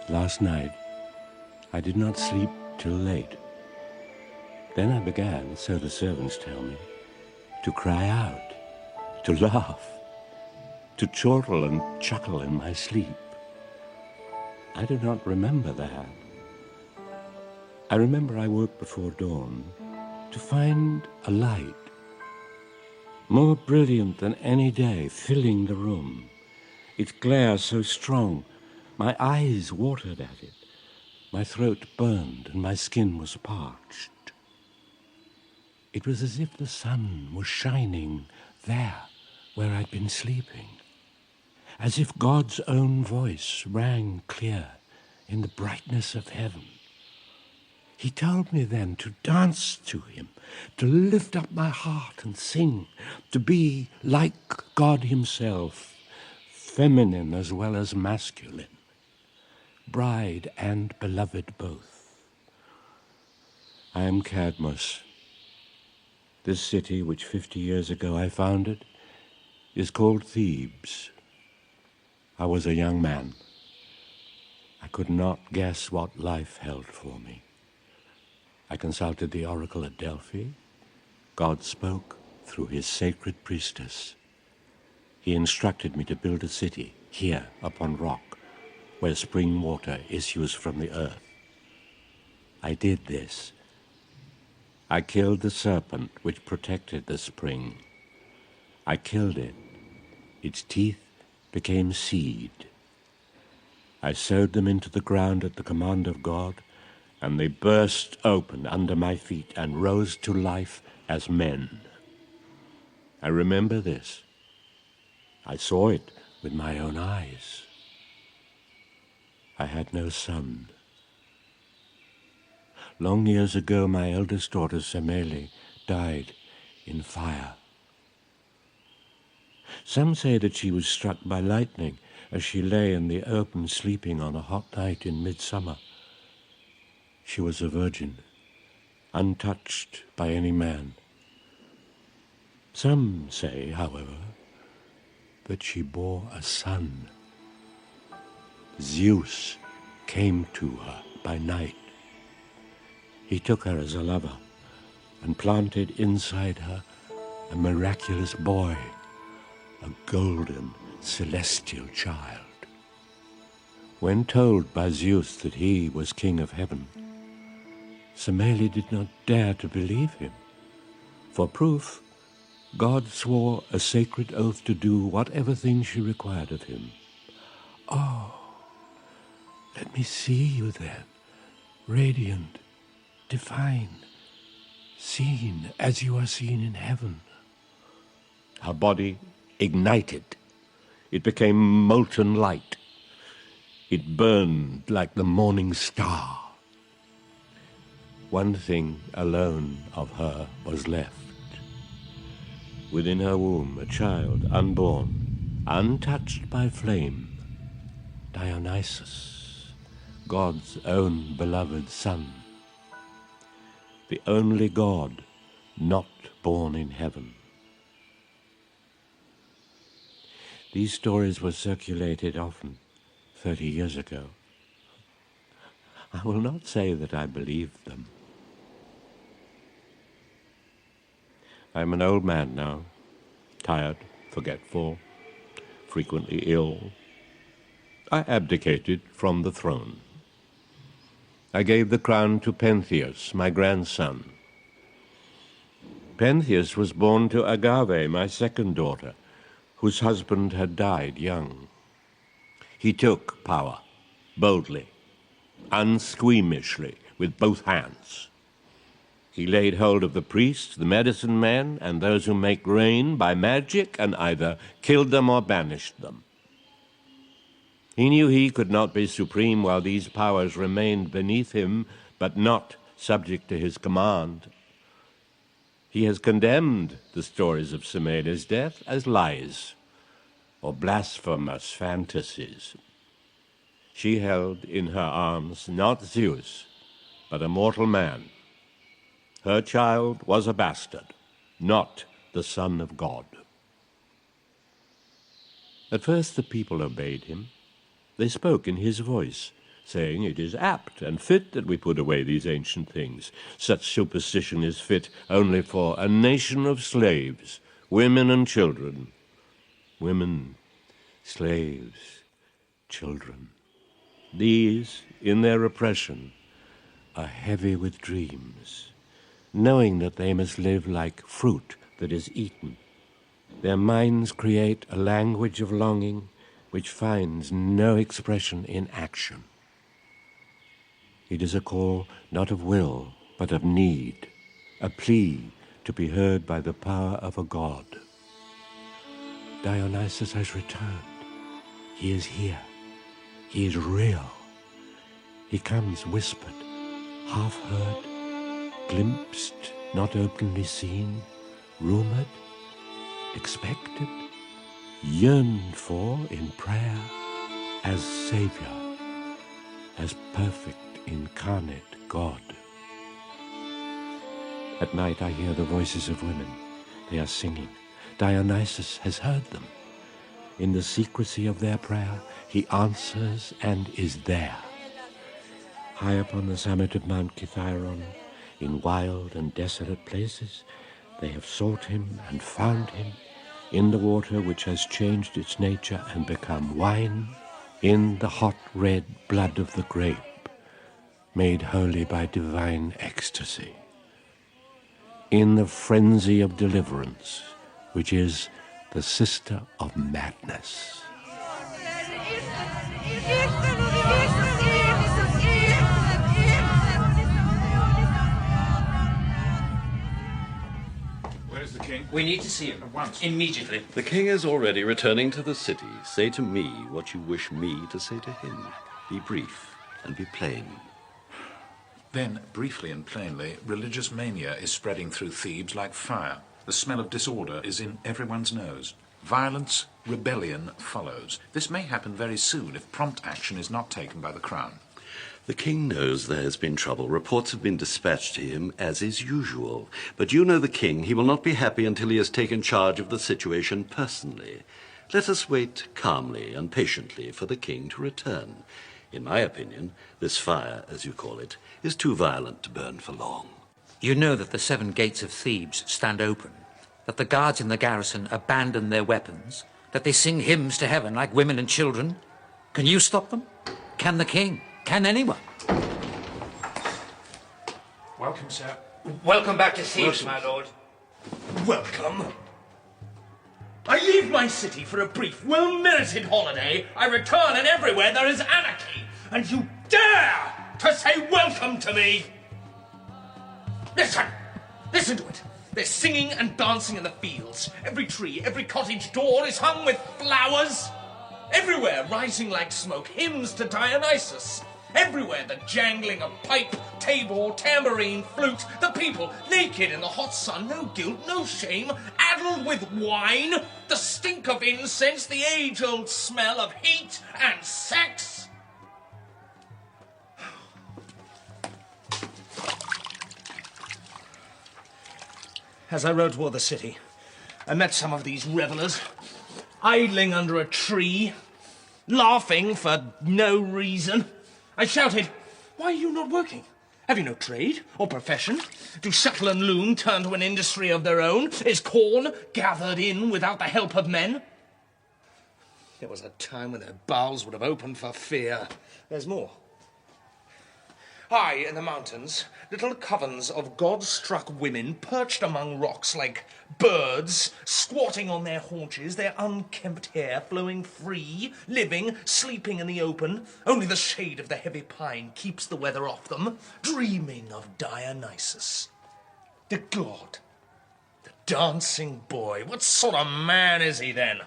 Last night, I did not sleep till late. Then I began, so the servants tell me, to cry out, to laugh, to chortle and chuckle in my sleep. I do not remember that. I remember I woke before dawn to find a light, more brilliant than any day, filling the room. Its glare so strong, my eyes watered at it. My throat burned and my skin was parched. It was as if the sun was shining there where I'd been sleeping, as if God's own voice rang clear in the brightness of heaven. He told me then to dance to him, to lift up my heart and sing, to be like God himself, feminine as well as masculine, bride and beloved both. I am Cadmus. This city, which 50 years ago I founded, is called Thebes. I was a young man. I could not guess what life held for me. I consulted the oracle at Delphi. God spoke through his sacred priestess. He instructed me to build a city here upon rock, where spring water issues from the earth. I did this. I killed the serpent which protected the spring. I killed it. Its teeth became seed. I sowed them into the ground at the command of God, and they burst open under my feet and rose to life as men. I remember this. I saw it with my own eyes. I had no son. Long years ago, my eldest daughter, Semele, died in fire. Some say that she was struck by lightning as she lay in the open sleeping on a hot night in midsummer. She was a virgin, untouched by any man. Some say, however, that she bore a son. Zeus came to her by night. He took her as a lover and planted inside her a miraculous boy, a golden, celestial child. When told by Zeus that he was king of heaven, Semele did not dare to believe him. For proof, God swore a sacred oath to do whatever thing she required of him. Oh, let me see you then, radiant, divine, seen as you are seen in heaven. Her body ignited. It became molten light. It burned like the morning star. One thing alone of her was left. Within her womb, a child, unborn, untouched by flame, Dionysus, God's own beloved son, the only God not born in heaven. These stories were circulated often 30 years ago. I will not say that I believed them. I am an old man now, tired, forgetful, frequently ill. I abdicated from the throne. I gave the crown to Pentheus, my grandson. Pentheus was born to Agave, my second daughter, whose husband had died young. He took power, boldly, unsqueamishly, with both hands. He laid hold of the priests, the medicine men, and those who make rain by magic, and either killed them or banished them. He knew he could not be supreme while these powers remained beneath him, but not subject to his command. He has condemned the stories of Semene's death as lies or blasphemous fantasies. She held in her arms not Zeus, but a mortal man. Her child was a bastard, not the son of God. At first the people obeyed him. They spoke in his voice, saying, "It is apt and fit that we put away these ancient things. Such superstition is fit only for a nation of slaves, women and children." Women, slaves, children. These, in their oppression, are heavy with dreams, knowing that they must live like fruit that is eaten. Their minds create a language of longing which finds no expression in action. It is a call not of will, but of need, a plea to be heard by the power of a god. Dionysus has returned. He is here. He is real. He comes whispered, half heard, glimpsed, not openly seen, rumored, expected, yearned for in prayer, as Savior, as perfect incarnate God. At night I hear the voices of women. They are singing. Dionysus has heard them. In the secrecy of their prayer, he answers and is there. High upon the summit of Mount Kithaeron, in wild and desolate places, they have sought him and found him, in the water which has changed its nature and become wine, in the hot red blood of the grape, made holy by divine ecstasy, in the frenzy of deliverance, which is the sister of madness. Where's the king? We need to see him. At once. Immediately. The king is already returning to the city. Say to me what you wish me to say to him. Be brief and be plain. Then, briefly and plainly, religious mania is spreading through Thebes like fire. The smell of disorder is in everyone's nose. Violence, rebellion follows. This may happen very soon if prompt action is not taken by the crown. The king knows there has been trouble. Reports have been dispatched to him, as is usual. But you know the king. He will not be happy until he has taken charge of the situation personally. Let us wait calmly and patiently for the king to return. In my opinion, this fire, as you call it, is too violent to burn for long. You know that the 7 gates of Thebes stand open, that the guards in the garrison abandon their weapons, that they sing hymns to heaven like women and children. Can you stop them? Can the king? Can anyone? Welcome, sir. Welcome back to Thebes, my lord. Welcome. I leave my city for a brief, well-merited holiday. I return, and everywhere there is anarchy. And you dare to say welcome to me! Listen! Listen to it. There's singing and dancing in the fields. Every tree, every cottage door is hung with flowers. Everywhere, rising like smoke, hymns to Dionysus. Everywhere, the jangling of pipe, tabor, tambourine, flute. The people, naked in the hot sun, no guilt, no shame, addled with wine. The stink of incense, the age-old smell of heat and sex. As I rode toward the city, I met some of these revelers, idling under a tree, laughing for no reason. I shouted, "Why are you not working? Have you no trade or profession? Do shuttle and loom turn to an industry of their own? Is corn gathered in without the help of men?" There was a time when their bowels would have opened for fear. There's more. High in the mountains, little covens of god-struck women perched among rocks like birds, squatting on their haunches, their unkempt hair flowing free, living, sleeping in the open. Only the shade of the heavy pine keeps the weather off them, dreaming of Dionysus. The god. The dancing boy. What sort of man is he then?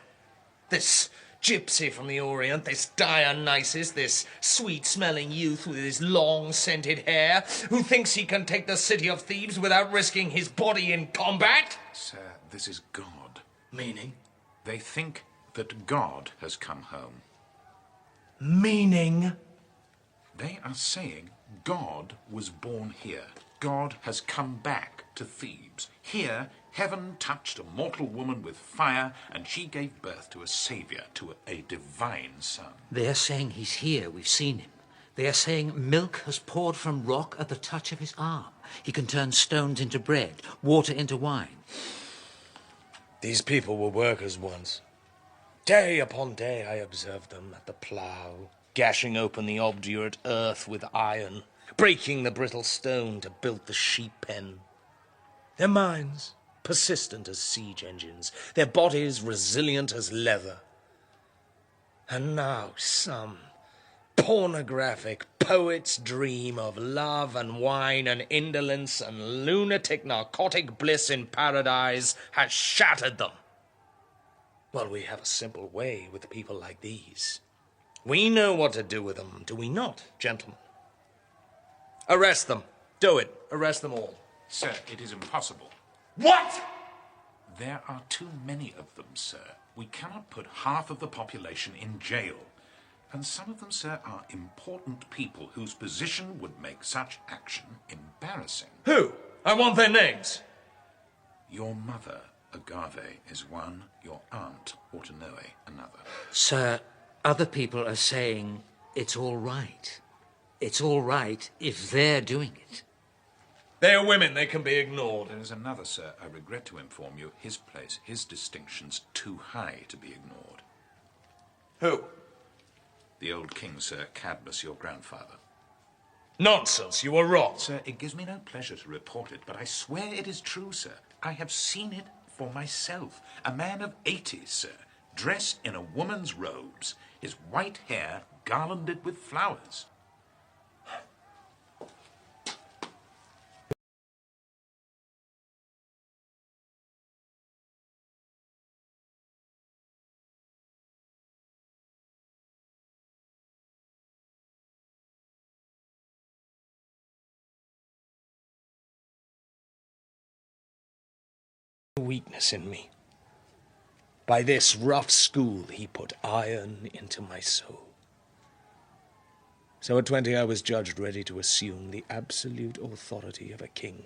This gypsy from the Orient, this Dionysus, this sweet-smelling youth with his long, scented hair, who thinks he can take the city of Thebes without risking his body in combat? Sir, this is God. Meaning? They think that God has come home. Meaning? They are saying God was born here. God has come back to Thebes. Here, heaven touched a mortal woman with fire, and she gave birth to a saviour, to a divine son. They are saying he's here, we've seen him. They are saying milk has poured from rock at the touch of his arm. He can turn stones into bread, water into wine. These people were workers once. Day upon day I observed them at the plough, gashing open the obdurate earth with iron, breaking the brittle stone to build the sheep pen. Their minds persistent as siege engines, their bodies resilient as leather. And now some pornographic poet's dream of love and wine and indolence and lunatic narcotic bliss in paradise has shattered them. Well, we have a simple way with people like these. We know what to do with them, do we not, gentlemen? Arrest them. Do it. Arrest them all. Sir, it is impossible. What? There are too many of them, sir. We cannot put half of the population in jail. And some of them, sir, are important people whose position would make such action embarrassing. Who? I want their names. Your mother, Agave, is one. Your aunt, Autonoe, another. Sir, other people are saying it's all right. It's all right if they're doing it. They are women. They can be ignored. There is another, sir. I regret to inform you, his place, his distinctions, too high to be ignored. Who? The old king, sir, Cadmus, your grandfather. Nonsense. You are wrong. Sir, it gives me no pleasure to report it, but I swear it is true, sir. I have seen it for myself. A man of 80, sir, dressed in a woman's robes, his white hair garlanded with flowers. Weakness in me. By this rough school he put iron into my soul. So at 20 I was judged ready to assume the absolute authority of a king.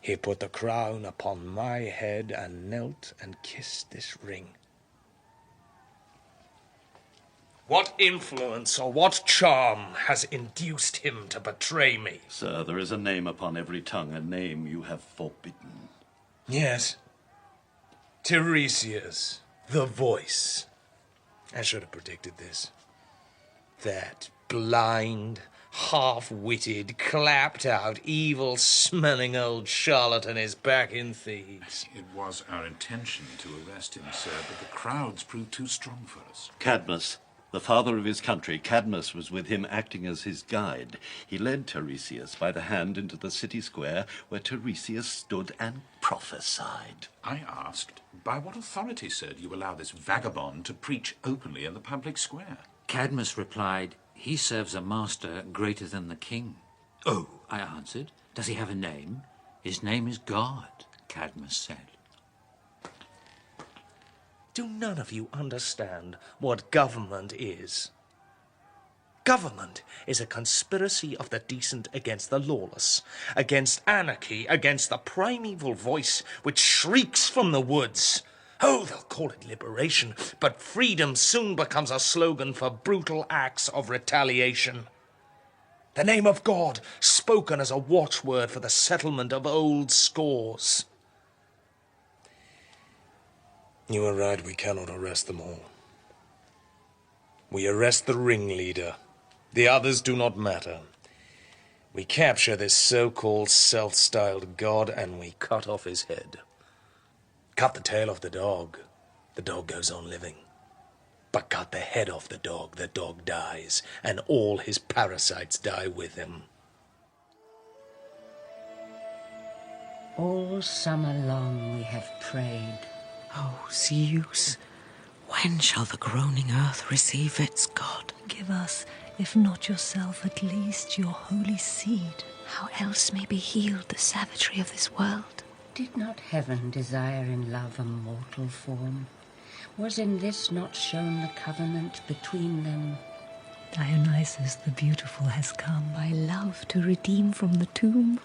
He put the crown upon my head and knelt and kissed this ring. What influence or what charm has induced him to betray me? Sir, there is a name upon every tongue, a name you have forbidden. Yes. Tiresias, the voice. I should have predicted this. That blind, half-witted, clapped-out, evil-smelling old charlatan is back in Thebes. It was our intention to arrest him, sir, but the crowds proved too strong for us. Cadmus, the father of his country, Cadmus was with him acting as his guide. He led Tiresias by the hand into the city square where Tiresias stood and prophesied. I asked, by what authority, sir, do you allow this vagabond to preach openly in the public square? Cadmus replied, he serves a master greater than the king. Oh, I answered, does he have a name? His name is God, Cadmus said. Do none of you understand what government is? Government is a conspiracy of the decent against the lawless, against anarchy, against the primeval voice which shrieks from the woods. Oh, they'll call it liberation, but freedom soon becomes a slogan for brutal acts of retaliation. The name of God spoken as a watchword for the settlement of old scores. You are right, we cannot arrest them all. We arrest the ringleader. The others do not matter. We capture this so-called self-styled god and we cut off his head. Cut the tail off the dog goes on living. But cut the head off the dog dies, and all his parasites die with him. All summer long we have prayed. Oh, Zeus, When shall the groaning earth receive its God? Give us, if not yourself, at least your holy seed. How else may be healed the savagery of this world? Did not heaven desire in love a mortal form? Was in this not shown the covenant between them? Dionysus the beautiful has come. By love to redeem from the tomb.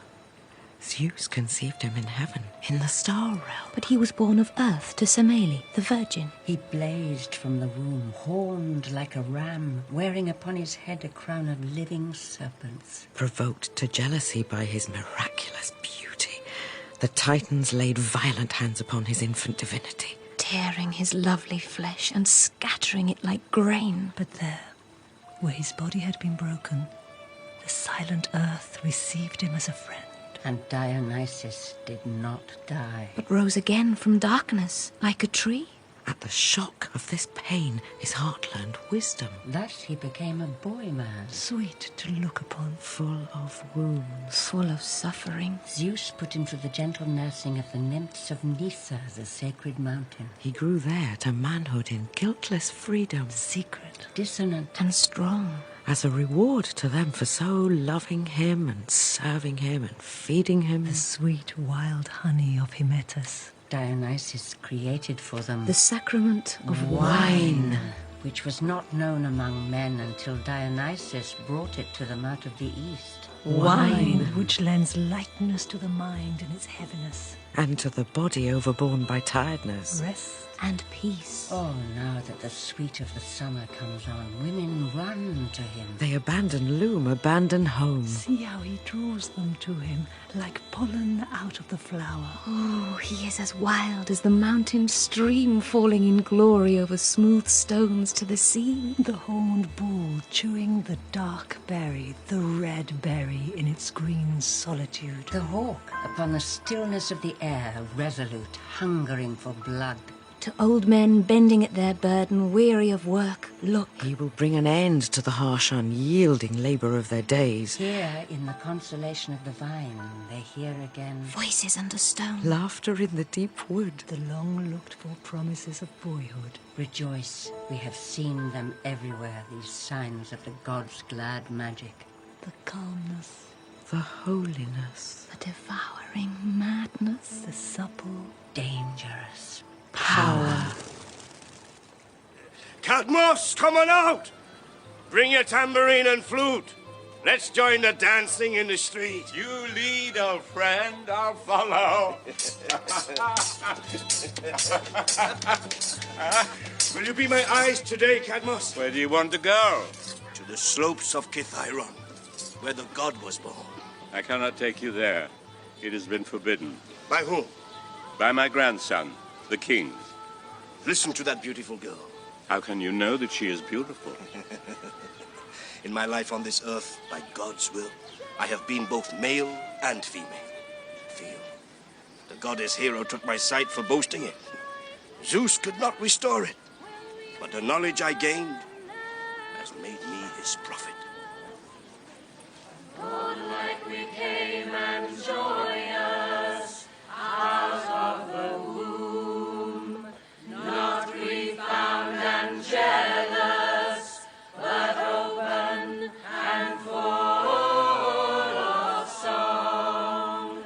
Zeus conceived him in heaven, in the star realm. But he was born of earth to Semele, the virgin. He blazed from the womb, horned like a ram, wearing upon his head a crown of living serpents. Provoked to jealousy by his miraculous beauty, the Titans laid violent hands upon his infant divinity, tearing his lovely flesh and scattering it like grain. But there, where his body had been broken, the silent earth received him as a friend. And Dionysus did not die, but rose again from darkness, like a tree. At the shock of this pain, his heart learned wisdom. Thus he became a boy-man, sweet to look upon, full of wounds, full of suffering. Zeus put him to the gentle nursing of the nymphs of Nysa, the sacred mountain. He grew there to manhood in guiltless freedom, secret, dissonant, and strong. As a reward to them for so loving him and serving him and feeding him. The sweet wild honey of Hymettus. Dionysus created for them the sacrament of wine, which was not known among men until Dionysus brought it to them out of the east. Wine, which lends lightness to the mind in its heaviness. And to the body overborne by tiredness. Rest and peace. Oh, now that the sweet of the summer comes on, women run to him. They abandon loom, abandon home. See how he draws them to him, like pollen out of the flower. Oh, he is as wild as the mountain stream falling in glory over smooth stones to the sea. The horned bull chewing the dark berry, the red berry in its green solitude. The hawk upon the stillness of the air, resolute, hungering for blood. To old men bending at their burden, weary of work, look. He will bring an end to the harsh, unyielding labour of their days. Here, in the consolation of the vine, they hear again voices under stone. Laughter in the deep wood. The long-looked-for promises of boyhood. Rejoice, we have seen them everywhere, these signs of the gods' glad magic. The calmness. The holiness. The devouring madness. The supple. Dangerous. Power. Cadmus, come on out! Bring your tambourine and flute. Let's join the dancing in the street. You lead, old friend. I'll follow. Will you be my eyes today, Cadmus? Where do you want to go? To the slopes of Kithyron, where the god was born. I cannot take you there. It has been forbidden. By whom? By my grandson, the king. Listen to that beautiful girl. How can you know that she is beautiful? In my life on this earth, by God's will, I have been both male and female. Feel, the goddess Hero took my sight for boasting it. Zeus could not restore it, but the knowledge I gained has made me his prophet. Born like we came and joyous out of the womb, not grief bound and jealous, but open and full of song.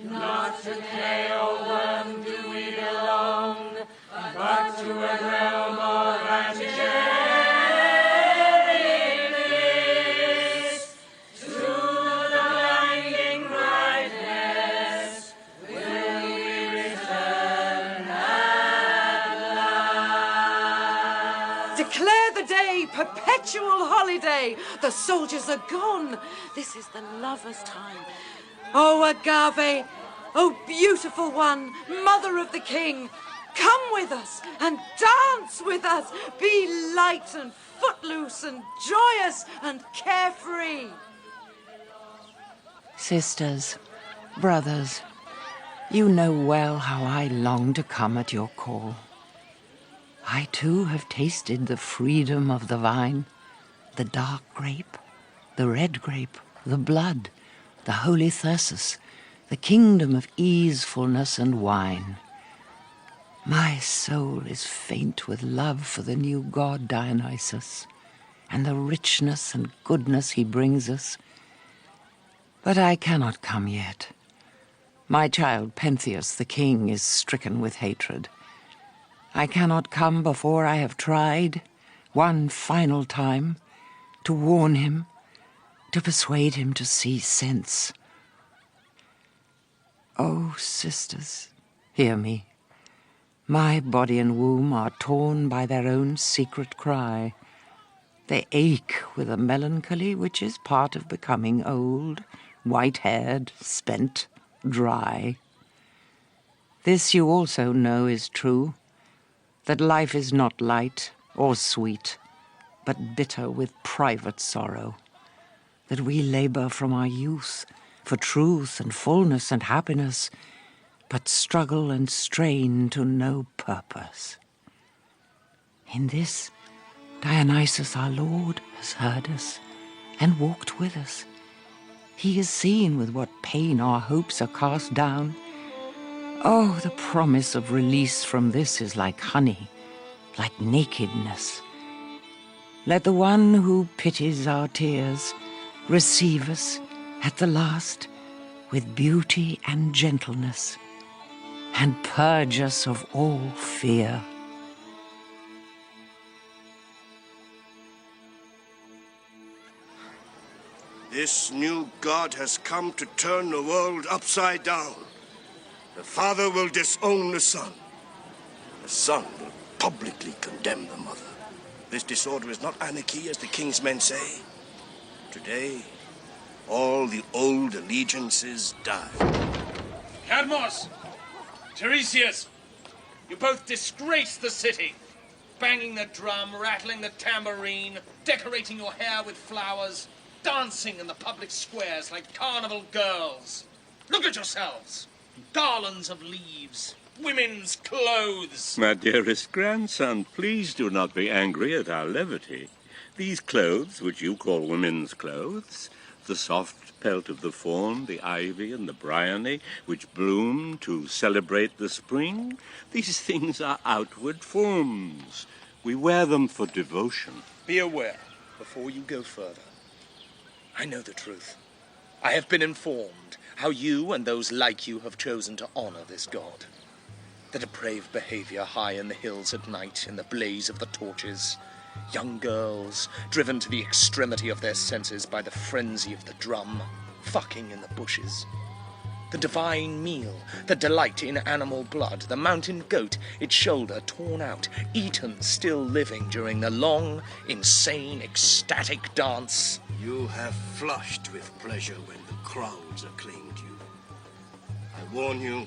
Not to clay or worm do we belong, but to a realm of angelic bliss. To the blinding brightness will we return at last. Declare the day perpetual holiday. The soldiers are gone. This is the lover's time. Oh, Agave, oh, beautiful one, mother of the king, come with us and dance with us. Be light and footloose and joyous and carefree. Sisters, brothers, you know well how I long to come at your call. I too have tasted the freedom of the vine, the dark grape, the red grape, the blood, the holy thyrsus, the kingdom of easefulness and wine. My soul is faint with love for the new god Dionysus, and the richness and goodness he brings us. But I cannot come yet. My child Pentheus, the king, is stricken with hatred. I cannot come before I have tried, one final time, to warn him, to persuade him to see sense. Oh, sisters, hear me. My body and womb are torn by their own secret cry. They ache with a melancholy which is part of becoming old, white-haired, spent, dry. This you also know is true, that life is not light or sweet, but bitter with private sorrow, that we labor from our youth for truth and fullness and happiness, but struggle and strain to no purpose. In this, Dionysus our Lord has heard us and walked with us. He has seen with what pain our hopes are cast down. Oh, the promise of release from this is like honey, like nakedness. Let the one who pities our tears receive us at the last with beauty and gentleness, and purge us of all fear. This new god has come to turn the world upside down. The father will disown the son. The son will publicly condemn the mother. This disorder is not anarchy, as the king's men say. Today, all the old allegiances die. Cadmos! Tiresias! You both disgrace the city. Banging the drum, rattling the tambourine, decorating your hair with flowers, dancing in the public squares like carnival girls. Look at yourselves. Garlands of leaves, women's clothes. My dearest grandson, please do not be angry at our levity. These clothes, which you call women's clothes, the soft pelt of the fawn, the ivy, and the bryony, which bloom to celebrate the spring, these things are outward forms. We wear them for devotion. Be aware, before you go further. I know the truth. I have been informed how you and those like you have chosen to honor this god. The depraved behavior high in the hills at night in the blaze of the torches. Young girls, driven to the extremity of their senses by the frenzy of the drum, fucking in the bushes. The divine meal, the delight in animal blood, the mountain goat, its shoulder torn out, eaten still living during the long, insane, ecstatic dance. You have flushed with pleasure when the crowds acclaimed you. I warn you,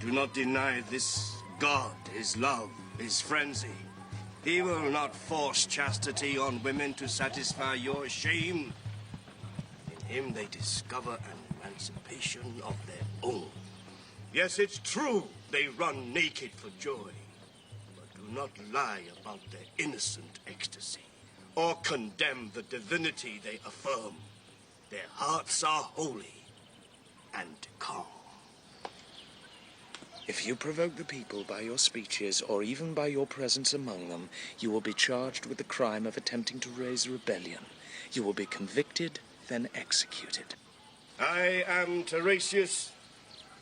do not deny this god, his love, his frenzy. He will not force chastity on women to satisfy your shame. In him they discover an emancipation of their own. Yes, it's true they run naked for joy, but do not lie about their innocent ecstasy or condemn the divinity they affirm. Their hearts are holy and calm. If you provoke the people by your speeches or even by your presence among them, you will be charged with the crime of attempting to raise rebellion. You will be convicted, then executed. I am Tiresias.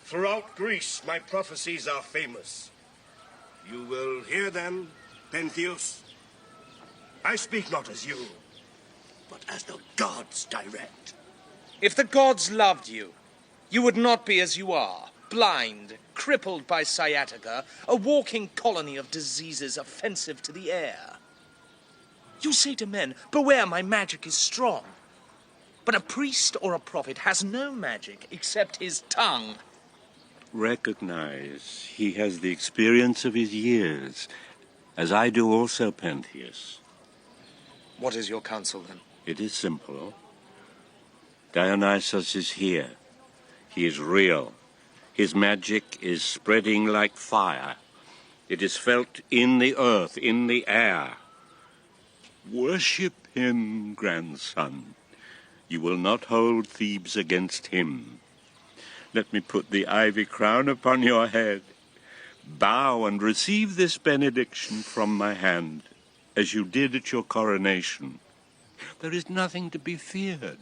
Throughout Greece, my prophecies are famous. You will hear them, Pentheus. I speak not as you, but as the gods direct. If the gods loved you, you would not be as you are, blind, crippled by sciatica, a walking colony of diseases offensive to the air. You say to men, beware, my magic is strong. But a priest or a prophet has no magic except his tongue. Recognize he has the experience of his years, as I do also, Pentheus. What is your counsel, then? It is simple. Dionysus is here. He is real. His magic is spreading like fire. It is felt in the earth, in the air. Worship him, grandson. You will not hold Thebes against him. Let me put the ivy crown upon your head. Bow and receive this benediction from my hand, as you did at your coronation. There is nothing to be feared.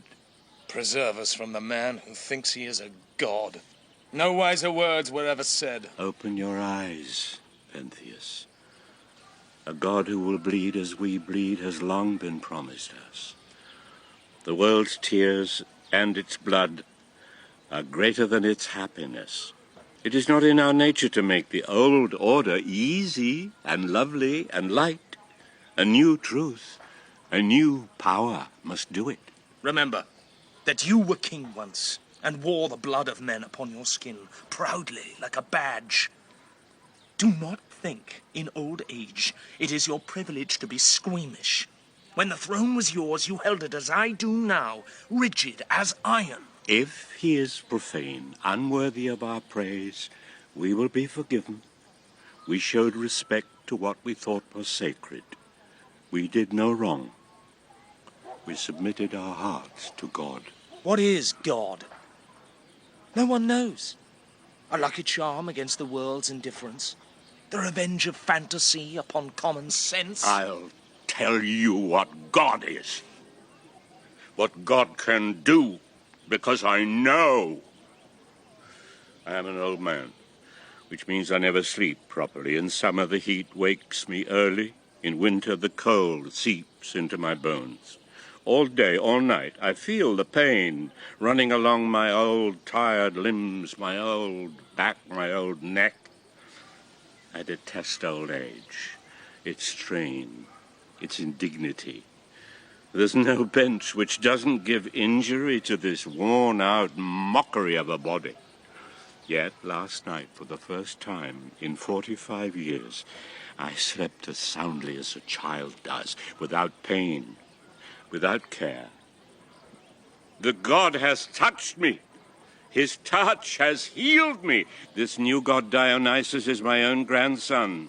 Preserve us from the man who thinks he is a god. No wiser words were ever said. Open your eyes, Pentheus. A god who will bleed as we bleed has long been promised us. The world's tears and its blood are greater than its happiness. It is not in our nature to make the old order easy and lovely and light. A new truth, a new power must do it. Remember that you were king once and wore the blood of men upon your skin proudly like a badge. Do not think in old age it is your privilege to be squeamish. When the throne was yours, you held it as I do now, rigid as iron. If he is profane, unworthy of our praise, we will be forgiven. We showed respect to what we thought was sacred. We did no wrong. We submitted our hearts to God. What is God? No one knows. A lucky charm against the world's indifference. The revenge of fantasy upon common sense. I'll tell you what God is. What God can do, because I know. I am an old man, which means I never sleep properly. In summer, the heat wakes me early. In winter, the cold seeps into my bones. All day, all night, I feel the pain running along my old tired limbs, my old back, my old neck. I detest old age, its strain, its indignity. There's no bench which doesn't give injury to this worn-out mockery of a body. Yet last night, for the first time in 45 years, I slept as soundly as a child does, without pain, without care. The god has touched me. His touch has healed me. This new god Dionysus is my own grandson.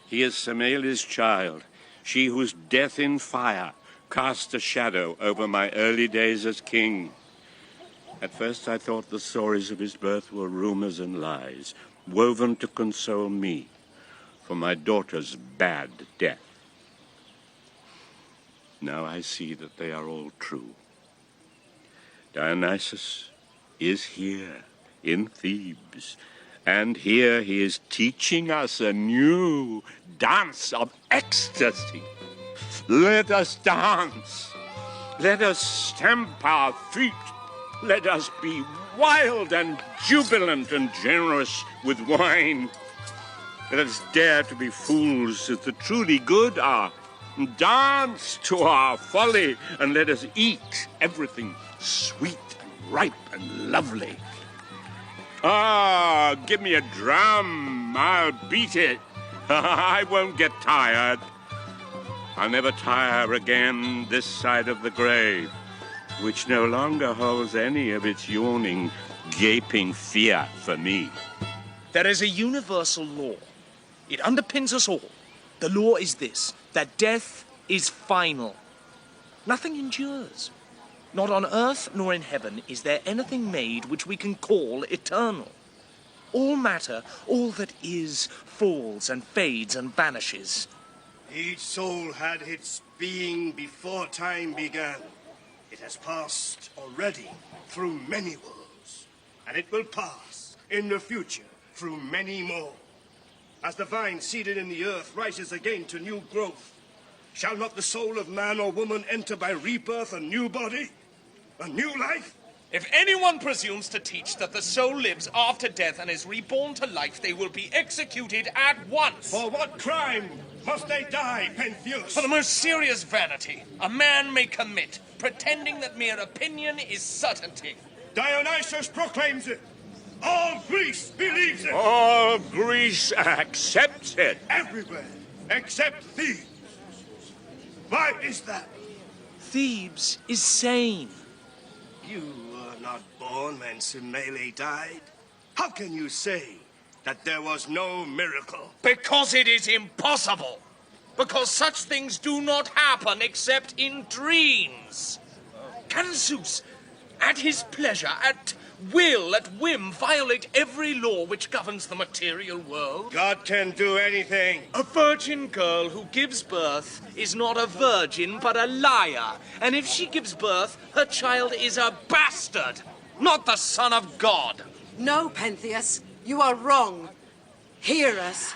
He is Semele's child, she whose death in fire cast a shadow over my early days as king. At first I thought the stories of his birth were rumors and lies, woven to console me for my daughter's bad death. Now I see that they are all true. Dionysus is here in Thebes, and here he is teaching us a new dance of ecstasy. Let us dance. Let us stamp our feet. Let us be wild and jubilant and generous with wine. Let us dare to be fools as the truly good are. Dance to our folly, and let us eat everything sweet and ripe and lovely. Ah, give me a drum. I'll beat it. I won't get tired. I'll never tire again this side of the grave, which no longer holds any of its yawning, gaping fear for me. There is a universal law. It underpins us all. The law is this, that death is final. Nothing endures. Not on earth nor in heaven is there anything made which we can call eternal. All matter, all that is, falls and fades and vanishes. Each soul had its being before time began. It has passed already through many worlds, and it will pass in the future through many more. As the vine seeded in the earth rises again to new growth, shall not the soul of man or woman enter by rebirth a new body, a new life? If anyone presumes to teach that the soul lives after death and is reborn to life, they will be executed at once. For what crime must they die, Pentheus? For the most serious vanity a man may commit, pretending that mere opinion is certainty. Dionysus proclaims it. All Greece believes it. All Greece accepts it. Everywhere, except Thebes. Why is that? Thebes is sane. You were not born when Semele died. How can you say that there was no miracle? Because it is impossible. Because such things do not happen except in dreams. Can Zeus, at his pleasure, at will at whim violate every law which governs the material world? God can do anything. A virgin girl who gives birth is not a virgin, but a liar. And if she gives birth, her child is a bastard, not the son of God. No, Pentheus, you are wrong. Hear us.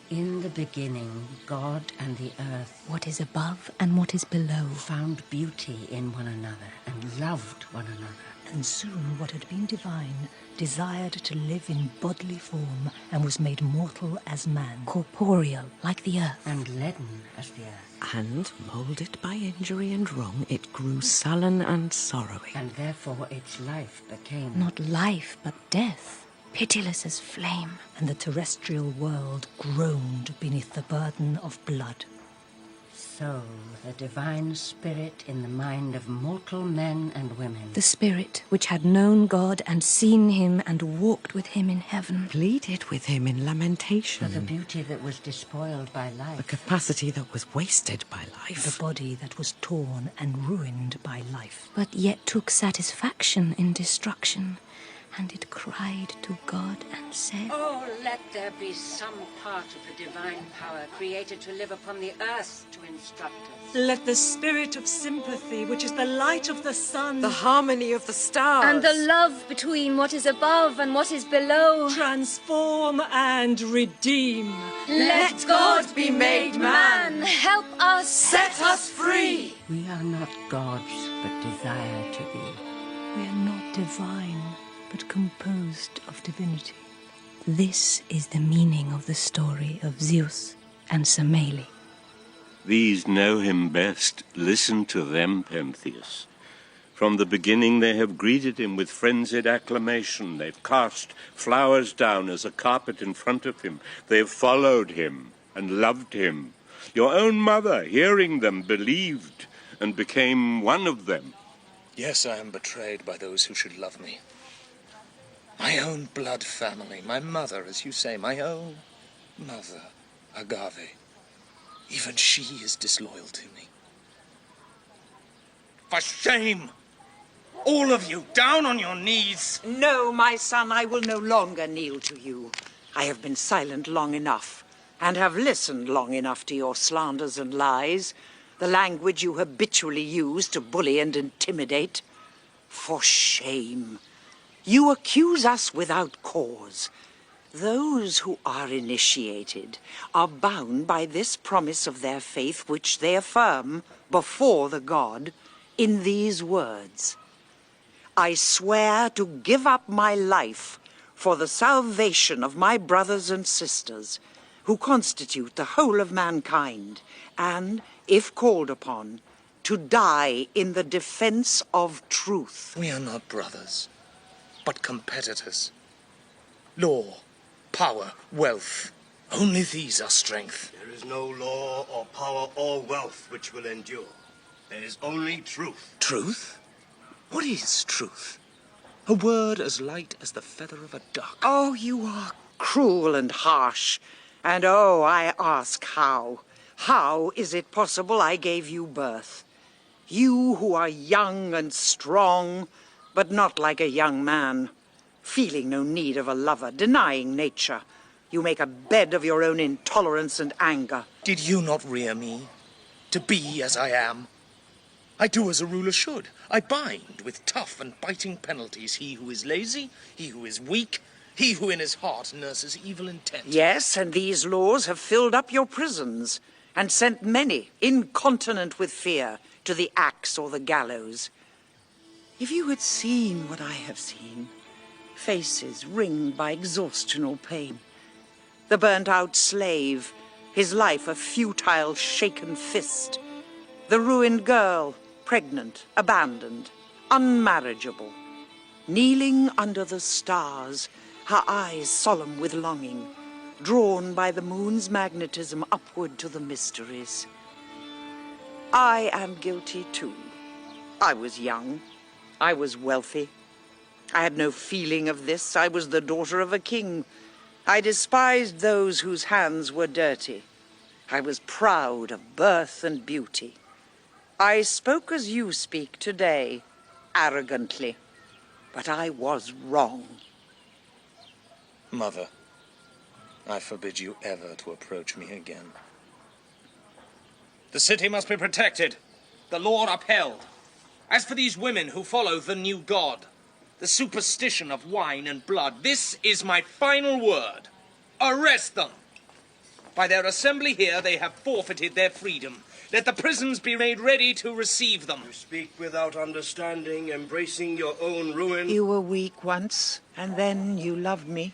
In the beginning, God and the earth, What is above and what is below, found beauty in one another and loved one another. And soon what had been divine desired to live in bodily form and was made mortal as man. corporeal like the earth. And leaden as the earth. And, moulded by injury and wrong, it grew sullen and sorrowing. And therefore its life became Not life, but death, pitiless as flame. And the terrestrial world groaned beneath the burden of blood. so the divine spirit in the mind of mortal men and women. The spirit which had known God and seen him and walked with him in heaven. Pleaded with him in lamentation. For the beauty that was despoiled by life. The capacity that was wasted by life. The body that was torn and ruined by life. But yet took satisfaction in destruction. And it cried to God and said, Oh, let there be some part of the divine power created to live upon the earth to instruct us. Let the spirit of sympathy, which is the light of the sun, the harmony of the stars, and the love between what is above and what is below, transform and redeem. Let God be made man. Help us. Set us free. We are not gods, but desire to be. We are not divine, but composed of divinity. This is the meaning of the story of Zeus and Semele. These know him best. Listen to them, Pentheus. From the beginning they have greeted him with frenzied acclamation. They've cast flowers down as a carpet in front of him. They've followed him and loved him. Your own mother, hearing them, believed and became one of them. Yes, I am betrayed by those who should love me. My own blood family, my mother, as you say, my own mother, Agave. Even she is disloyal to me. For shame! All of you, down on your knees! No, my son, I will no longer kneel to you. I have been silent long enough, and have listened long enough to your slanders and lies, the language you habitually use to bully and intimidate. For shame! You accuse us without cause. Those who are initiated are bound by this promise of their faith, which they affirm before the god in these words. I swear to give up my life for the salvation of my brothers and sisters, who constitute the whole of mankind, and, if called upon, to die in the defense of truth. We are not brothers, but competitors. Law, power, wealth, only these are strength. There is no law or power or wealth which will endure. There is only truth. Truth? What is truth? A word as light as the feather of a duck. Oh, you are cruel and harsh. And oh, I ask how. How is it possible I gave you birth? You who are young and strong, but not like a young man, feeling no need of a lover, denying nature. You make a bed of your own intolerance and anger. Did you not rear me to be as I am? I do as a ruler should. I bind with tough and biting penalties he who is lazy, he who is weak, he who in his heart nurses evil intent. Yes, and these laws have filled up your prisons and sent many, incontinent with fear, to the axe or the gallows. If you had seen what I have seen, faces ringed by exhaustion or pain, the burnt-out slave, his life a futile, shaken fist, the ruined girl, pregnant, abandoned, unmarriageable, kneeling under the stars, her eyes solemn with longing, drawn by the moon's magnetism upward to the mysteries. I am guilty too. I was young. I was wealthy. I had no feeling of this. I was the daughter of a king. I despised those whose hands were dirty. I was proud of birth and beauty. I spoke as you speak today, arrogantly. But I was wrong. Mother, I forbid you ever to approach me again. The city must be protected, the law upheld. As for these women who follow the new god, the superstition of wine and blood, this is my final word. Arrest them! By their assembly here, they have forfeited their freedom. Let the prisons be made ready to receive them. You speak without understanding, embracing your own ruin. You were weak once, and then you loved me.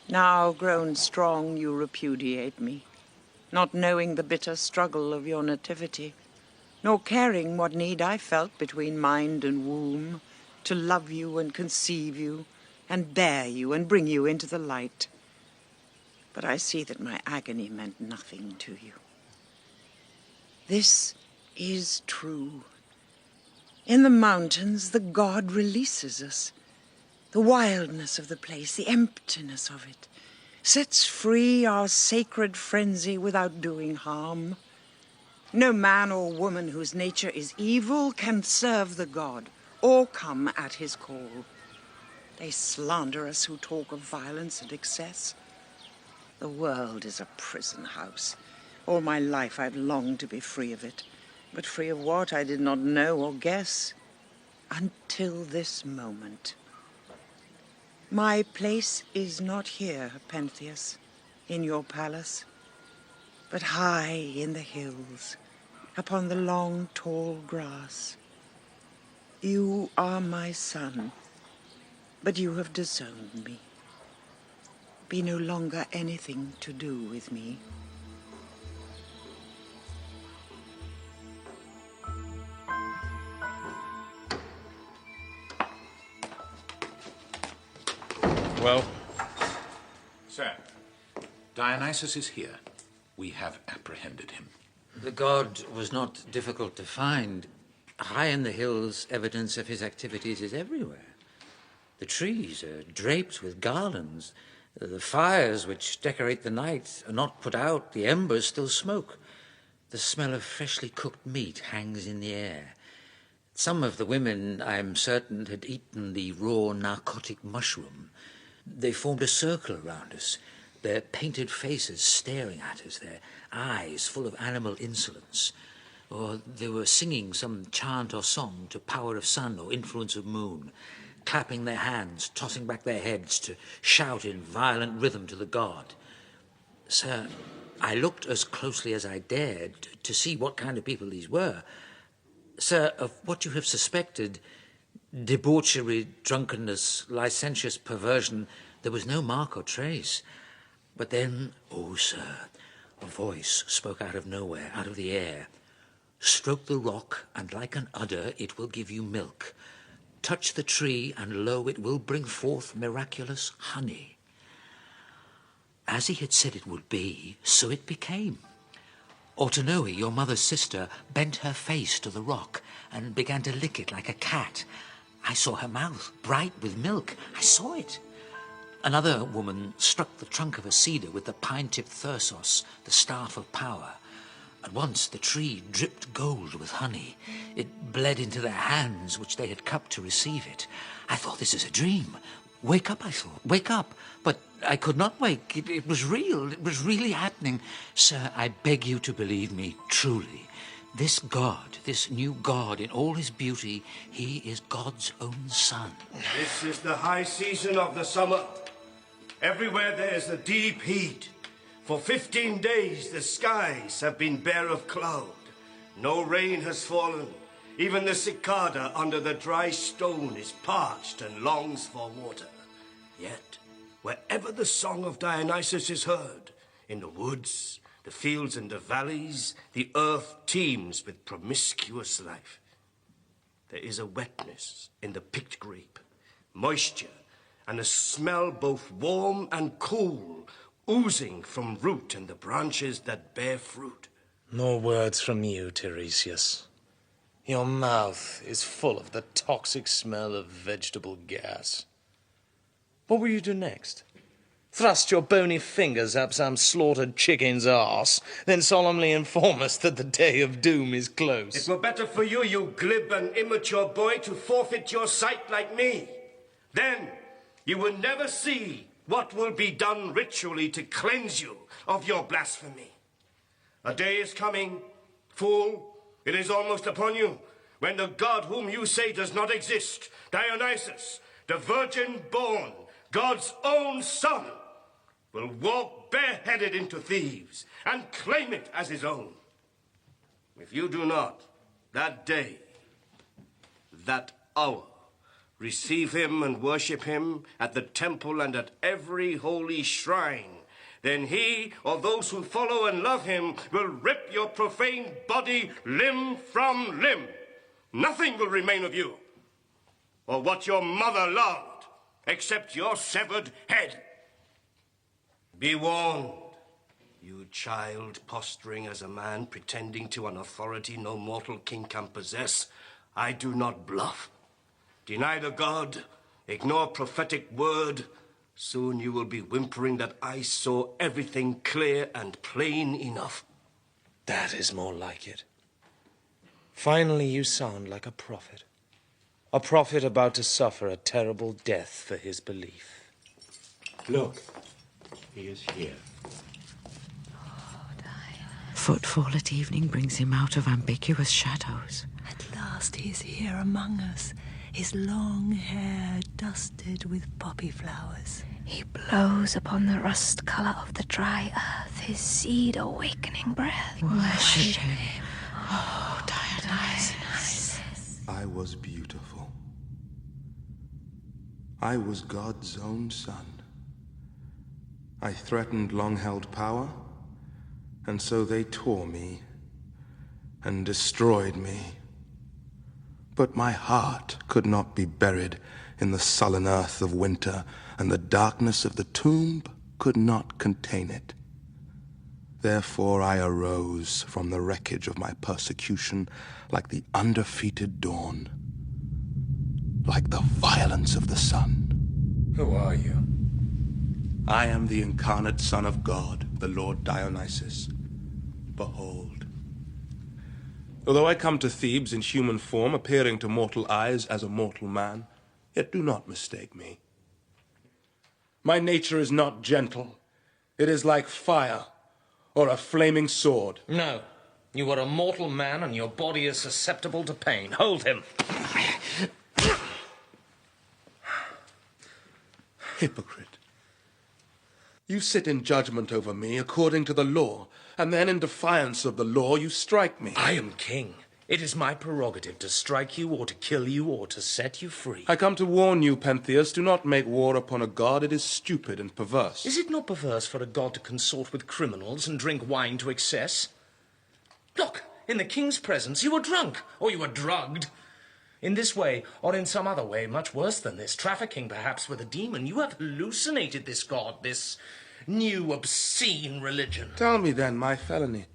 Now, grown strong, you repudiate me, not knowing the bitter struggle of your nativity, nor caring what need I felt between mind and womb, to love you and conceive you, and bear you and bring you into the light. But I see that my agony meant nothing to you. This is true. In the mountains, the god releases us. The wildness of the place, the emptiness of it, sets free our sacred frenzy without doing harm. No man or woman whose nature is evil can serve the god or come at his call. They slander us who talk of violence and excess. The world is a prison house. All my life I've longed to be free of it. But free of what I did not know or guess. Until this moment. My place is not here, Pentheus, in your palace, but high in the hills, upon the long, tall grass. You are my son, but you have disowned me. Be no longer anything to do with me. Well? Sir, Dionysus is here. We have apprehended him. The god was not difficult to find. High in the hills, evidence of his activities is everywhere. The trees are draped with garlands. The fires which decorate the night are not put out. The embers still smoke. The smell of freshly cooked meat hangs in the air. Some of the women, I am certain, had eaten the raw narcotic mushroom. They formed a circle around us, their painted faces staring at us, their eyes full of animal insolence. Or they were singing some chant or song to power of sun or influence of moon, clapping their hands, tossing back their heads to shout in violent rhythm to the god. Sir, I looked as closely as I dared to see what kind of people these were. Sir, of what you have suspected, debauchery, drunkenness, licentious perversion, there was no mark or trace. But then, oh, sir, a voice spoke out of nowhere, out of the air. Stroke the rock, and like an udder it will give you milk. Touch the tree, and lo, it will bring forth miraculous honey. As he had said it would be, so it became. Autonoe, your mother's sister, bent her face to the rock and began to lick it like a cat. I saw her mouth, bright with milk. I saw it. Another woman struck the trunk of a cedar with the pine-tipped thyrsos, the staff of power. At once the tree dripped gold with honey. It bled into their hands, which they had cupped to receive it. I thought, this is a dream. Wake up, I thought, wake up. But I could not wake. It was real. It was really happening. Sir, I beg you to believe me, truly. This god, this new god in all his beauty, he is God's own son. This is the high season of the summer. Everywhere there is a deep heat. For 15 days the skies have been bare of cloud. No rain has fallen. Even the cicada under the dry stone is parched and longs for water. Yet, wherever the song of Dionysus is heard, in the woods, the fields and the valleys, the earth teems with promiscuous life. There is a wetness in the picked grape, moisture, and a smell both warm and cool, oozing from root and the branches that bear fruit. No words from you, Tiresias. Your mouth is full of the toxic smell of vegetable gas. What will you do next? Thrust your bony fingers up some slaughtered chicken's arse, then solemnly inform us that the day of doom is close. It were better for you, you glib and immature boy, to forfeit your sight like me. Then you will never see what will be done ritually to cleanse you of your blasphemy. A day is coming, fool, it is almost upon you, when the god whom you say does not exist, Dionysus, the virgin-born, God's own son, will walk bareheaded into Thebes and claim it as his own. If you do not, that day, that hour, receive him and worship him at the temple and at every holy shrine, then he or those who follow and love him will rip your profane body limb from limb. Nothing will remain of you, or what your mother loved, except your severed head. Be warned, you child posturing as a man, pretending to an authority no mortal king can possess. I do not bluff. Deny the god, ignore prophetic word. Soon you will be whimpering that I saw everything clear and plain enough. That is more like it. Finally, you sound like a prophet. A prophet about to suffer a terrible death for his belief. Look, he is here. Footfall at evening brings him out of ambiguous shadows. At last he is here among us, his long hair dusted with poppy flowers. He blows upon the rust colour of the dry earth, his seed awakening breath. Worship him. Oh, Dionysus. I was beautiful. I was God's own son. I threatened long-held power, and so they tore me and destroyed me. But my heart could not be buried in the sullen earth of winter, and the darkness of the tomb could not contain it. Therefore I arose from the wreckage of my persecution like the undefeated dawn, like the violence of the sun. Who are you? I am the incarnate Son of God, the Lord Dionysus. Behold. Although I come to Thebes in human form, appearing to mortal eyes as a mortal man, yet do not mistake me. My nature is not gentle. It is like fire, or a flaming sword. No. You are a mortal man, and your body is susceptible to pain. Hold him. Hypocrite. You sit in judgment over me according to the law, and then in defiance of the law you strike me. I am king. It is my prerogative to strike you or to kill you or to set you free. I come to warn you, Pentheus, do not make war upon a god. It is stupid and perverse. Is it not perverse for a god to consort with criminals and drink wine to excess? Look, in the king's presence you were drunk, or you were drugged. In this way, or in some other way, much worse than this, trafficking perhaps with a demon, you have hallucinated this god, this new obscene religion. Tell me then my felony,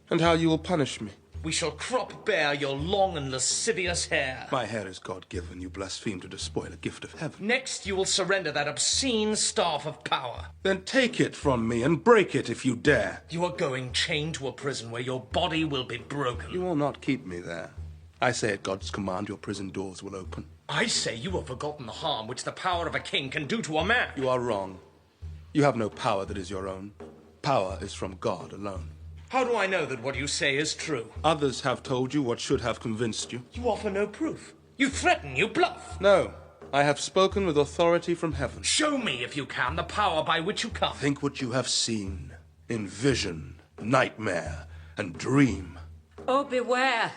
and how you will punish me. We shall crop bare your long and lascivious hair. My hair is God-given. You blaspheme to despoil a gift of heaven. Next, you will surrender that obscene staff of power. Then take it from me and break it if you dare. You are going chained to a prison where your body will be broken. You will not keep me there. I say at God's command your prison doors will open. I say you have forgotten the harm which the power of a king can do to a man. You are wrong. You have no power that is your own. Power is from God alone. How do I know that what you say is true? Others have told you what should have convinced you. You offer no proof. You threaten, you bluff. No, I have spoken with authority from heaven. Show me, if you can, the power by which you come. Think what you have seen in vision, nightmare, and dream. Oh, beware!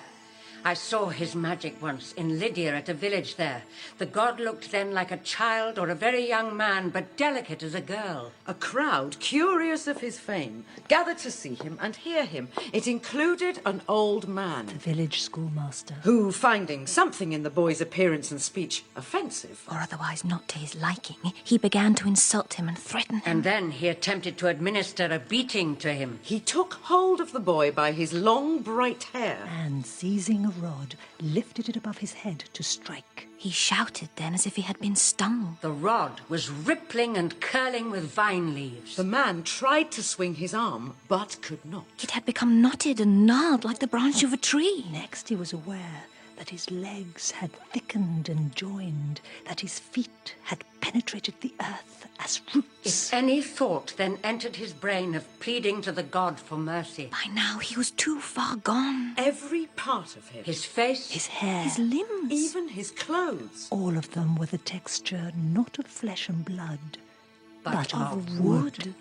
I saw his magic once in Lydia at a village there. The god looked then like a child or a very young man, but delicate as a girl. A crowd, curious of his fame, gathered to see him and hear him. It included an old man. The village schoolmaster. Who, finding something in the boy's appearance and speech offensive, or otherwise not to his liking, he began to insult him and threaten him. And then he attempted to administer a beating to him. He took hold of the boy by his long, bright hair. And seizing a rod, lifted it above his head to strike. He shouted then as if he had been stung. The rod was rippling and curling with vine leaves. The man tried to swing his arm, but could not. It had become knotted and gnarled like the branch of a tree. Next he was aware that his legs had thickened and joined, that his feet had penetrated the earth as roots. If any thought then entered his brain of pleading to the god for mercy. By now he was too far gone. Every part of him. His face. His hair. His limbs. Even his clothes. All of them were the texture not of flesh and blood, but of wood.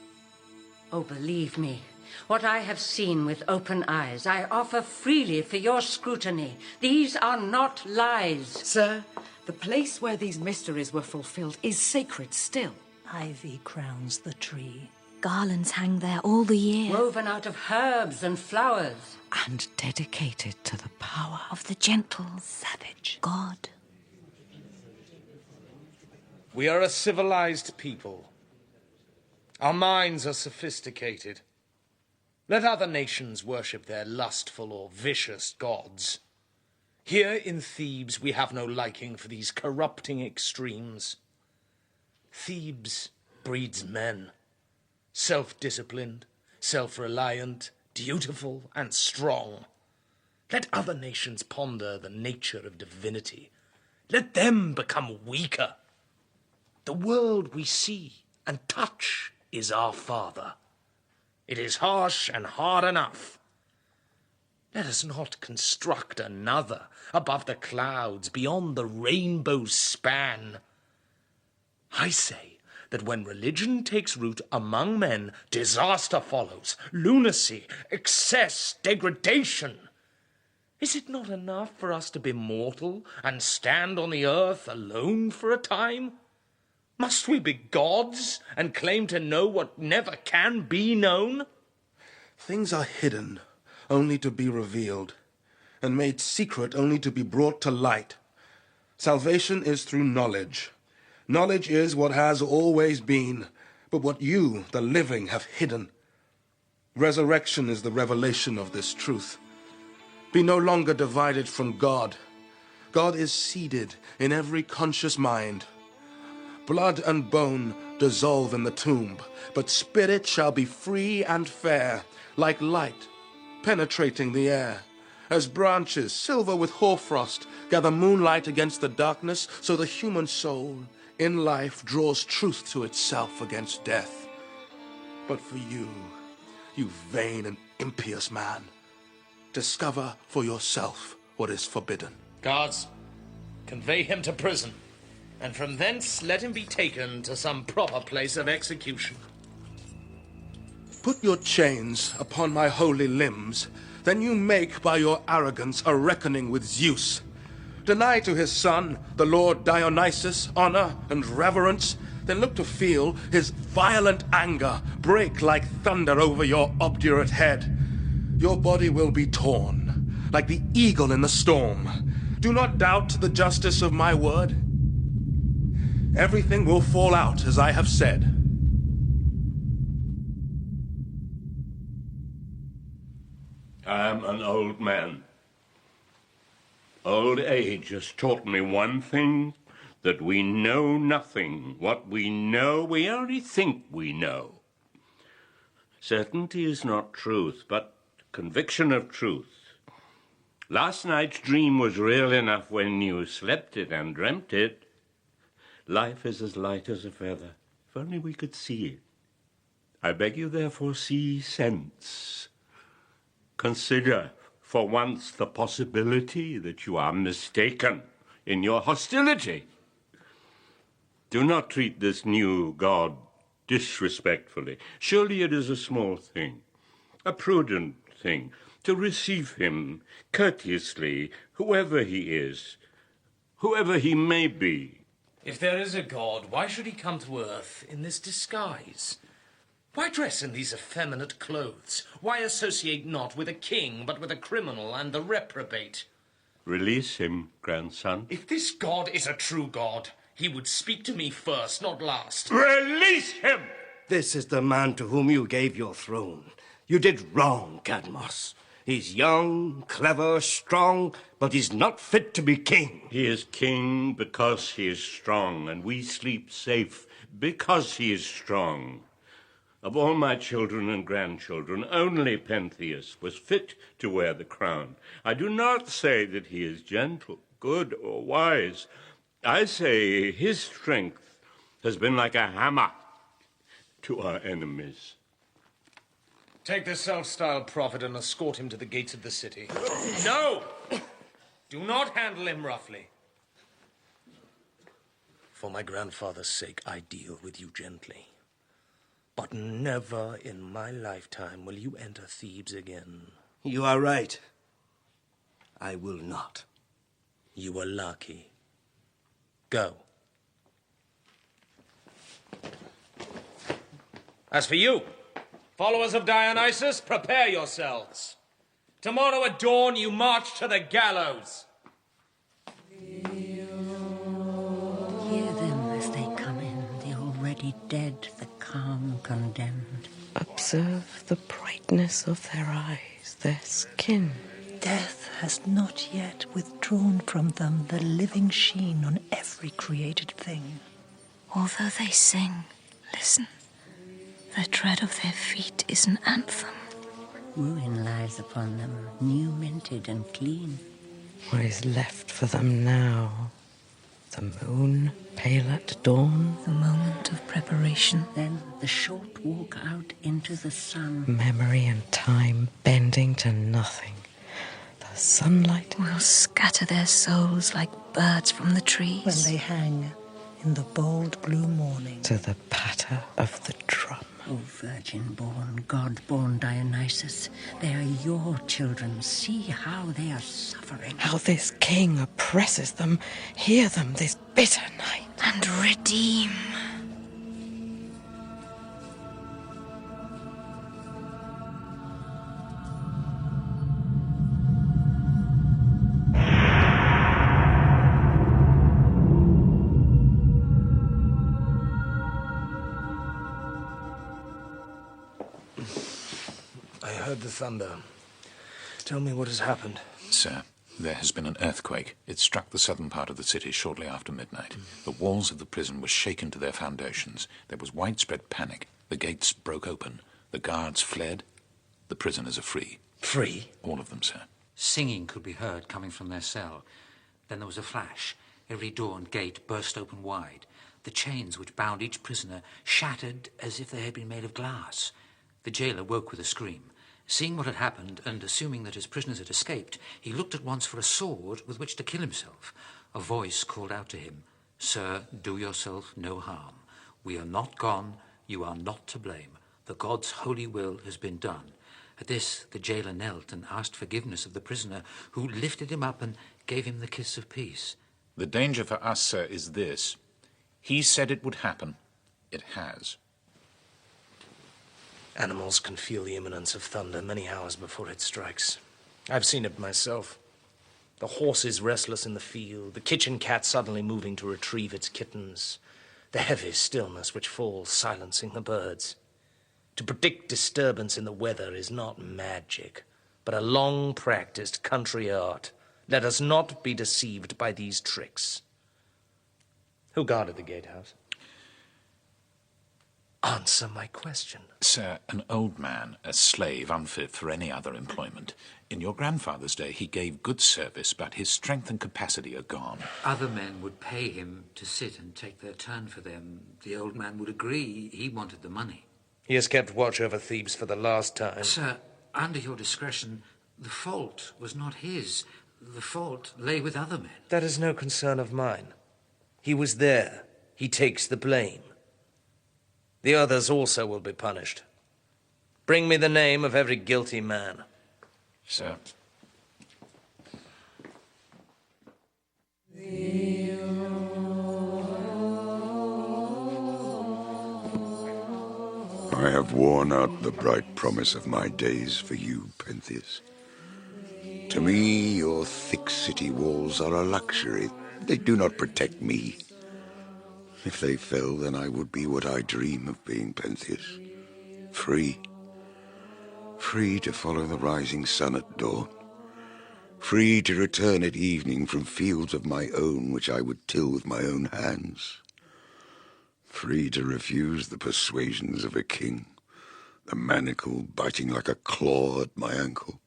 Oh, believe me, what I have seen with open eyes, I offer freely for your scrutiny. These are not lies. Sir, the place where these mysteries were fulfilled is sacred still. Ivy crowns the tree. Garlands hang there all the year. Woven out of herbs and flowers. And dedicated to the power of the gentle, savage god. We are a civilized people. Our minds are sophisticated. Let other nations worship their lustful or vicious gods. Here in Thebes we have no liking for these corrupting extremes. Thebes breeds men, self-disciplined, self-reliant, dutiful and strong. Let other nations ponder the nature of divinity. Let them become weaker. The world we see and touch is our father. It is harsh and hard enough. Let us not construct another above the clouds, beyond the rainbow's span. I say that when religion takes root among men, disaster follows, lunacy, excess, degradation. Is it not enough for us to be mortal and stand on the earth alone for a time? Must we be gods and claim to know what never can be known? Things are hidden, only to be revealed, and made secret only to be brought to light. Salvation is through knowledge. Knowledge is what has always been, but what you, the living, have hidden. Resurrection is the revelation of this truth. Be no longer divided from God. God is seated in every conscious mind. Blood and bone dissolve in the tomb, but spirit shall be free and fair, like light, penetrating the air. As branches, silver with hoarfrost, gather moonlight against the darkness, so the human soul, in life, draws truth to itself against death. But for you, you vain and impious man, discover for yourself what is forbidden. Guards, convey him to prison, and from thence let him be taken to some proper place of execution. Put your chains upon my holy limbs, then you make by your arrogance a reckoning with Zeus. Deny to his son, the Lord Dionysus, honor and reverence, then look to feel his violent anger break like thunder over your obdurate head. Your body will be torn, like the eagle in the storm. Do not doubt the justice of my word. Everything will fall out as I have said. I am an old man. Old age has taught me one thing, that we know nothing. What we know, we only think we know. Certainty is not truth, but conviction of truth. Last night's dream was real enough when you slept it and dreamt it. Life is as light as a feather, if only we could see it. I beg you, therefore, see sense. Consider, for once, the possibility that you are mistaken in your hostility. Do not treat this new god disrespectfully. Surely it is a small thing, a prudent thing, to receive him courteously, whoever he is, whoever he may be. If there is a god, why should he come to earth in this disguise? Why dress in these effeminate clothes? Why associate not with a king, but with a criminal and the reprobate? Release him, grandson. If this god is a true god, he would speak to me first, not last. Release him! This is the man to whom you gave your throne. You did wrong, Cadmus. He's young, clever, strong, but he's not fit to be king. He is king because he is strong, and we sleep safe because he is strong. Of all my children and grandchildren, only Pentheus was fit to wear the crown. I do not say that he is gentle, good, or wise. I say his strength has been like a hammer to our enemies. Take this self-styled prophet and escort him to the gates of the city. No! Do not handle him roughly. For my grandfather's sake, I deal with you gently. But never in my lifetime will you enter Thebes again. You are right. I will not. You are lucky. Go. As for you, followers of Dionysus, prepare yourselves. Tomorrow at dawn, you march to the gallows. Hear them as they come in, the already dead, the calm condemned. Observe the brightness of their eyes, their skin. Death has not yet withdrawn from them the living sheen on every created thing. Although they sing, listen. The tread of their feet is an anthem. Ruin lies upon them, new minted and clean. What is left for them now? The moon, pale at dawn. The moment of preparation. Then the short walk out into the sun. Memory and time bending to nothing. The sunlight will scatter their souls like birds from the trees. When they hang in the bold blue morning. To the patter of the drum. O virgin-born, God-born Dionysus, they are your children. See how they are suffering. How this king oppresses them. Hear them this bitter night. And redeem. I heard the thunder. Tell me what has happened. Sir, there has been an earthquake. It struck the southern part of the city shortly after midnight. The walls of the prison were shaken to their foundations. There was widespread panic. The gates broke open. The guards fled. The prisoners are free. Free? All of them, sir. Singing could be heard coming from their cell. Then there was a flash. Every door and gate burst open wide. The chains which bound each prisoner shattered as if they had been made of glass. The jailer woke with a scream. Seeing what had happened, and assuming that his prisoners had escaped, he looked at once for a sword with which to kill himself. A voice called out to him, "Sir, do yourself no harm. We are not gone. You are not to blame. The God's holy will has been done." At this, the jailer knelt and asked forgiveness of the prisoner, who lifted him up and gave him the kiss of peace. The danger for us, sir, is this. He said it would happen. It has. Animals can feel the imminence of thunder many hours before it strikes. I've seen it myself. The horses restless in the field, the kitchen cat suddenly moving to retrieve its kittens, the heavy stillness which falls, silencing the birds. To predict disturbance in the weather is not magic, but a long-practiced country art. Let us not be deceived by these tricks. Who guarded the gatehouse? Answer my question. Sir, an old man, a slave unfit for any other employment. In your grandfather's day, he gave good service, but his strength and capacity are gone. Other men would pay him to sit and take their turn for them. The old man would agree. He wanted the money. He has kept watch over Thebes for the last time. Sir, under your discretion, the fault was not his. The fault lay with other men. That is no concern of mine. He was there. He takes the blame. The others also will be punished. Bring me the name of every guilty man. Sir. I have worn out the bright promise of my days for you, Pentheus. To me, your thick city walls are a luxury. They do not protect me. If they fell, then I would be what I dream of being, Pentheus. Free. Free to follow the rising sun at dawn. Free to return at evening from fields of my own which I would till with my own hands. Free to refuse the persuasions of a king The manacle biting like a claw at my ankle.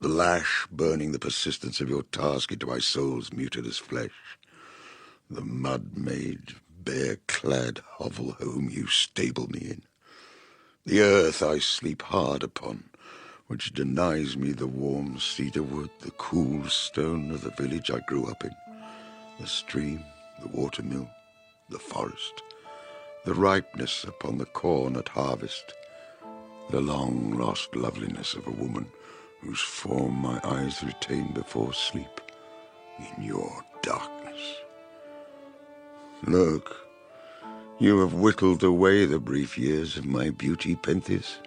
The lash burning the persistence of your task into my soul's mutinous flesh. The mud-made, bare-clad hovel home you stable me in. The earth I sleep hard upon, which denies me the warm cedar wood, the cool stone of the village I grew up in, the stream, the watermill, the forest, the ripeness upon the corn at harvest, the long-lost loveliness of a woman whose form my eyes retain before sleep in your darkness. Look, you have whittled away the brief years of my beauty, Pentheus.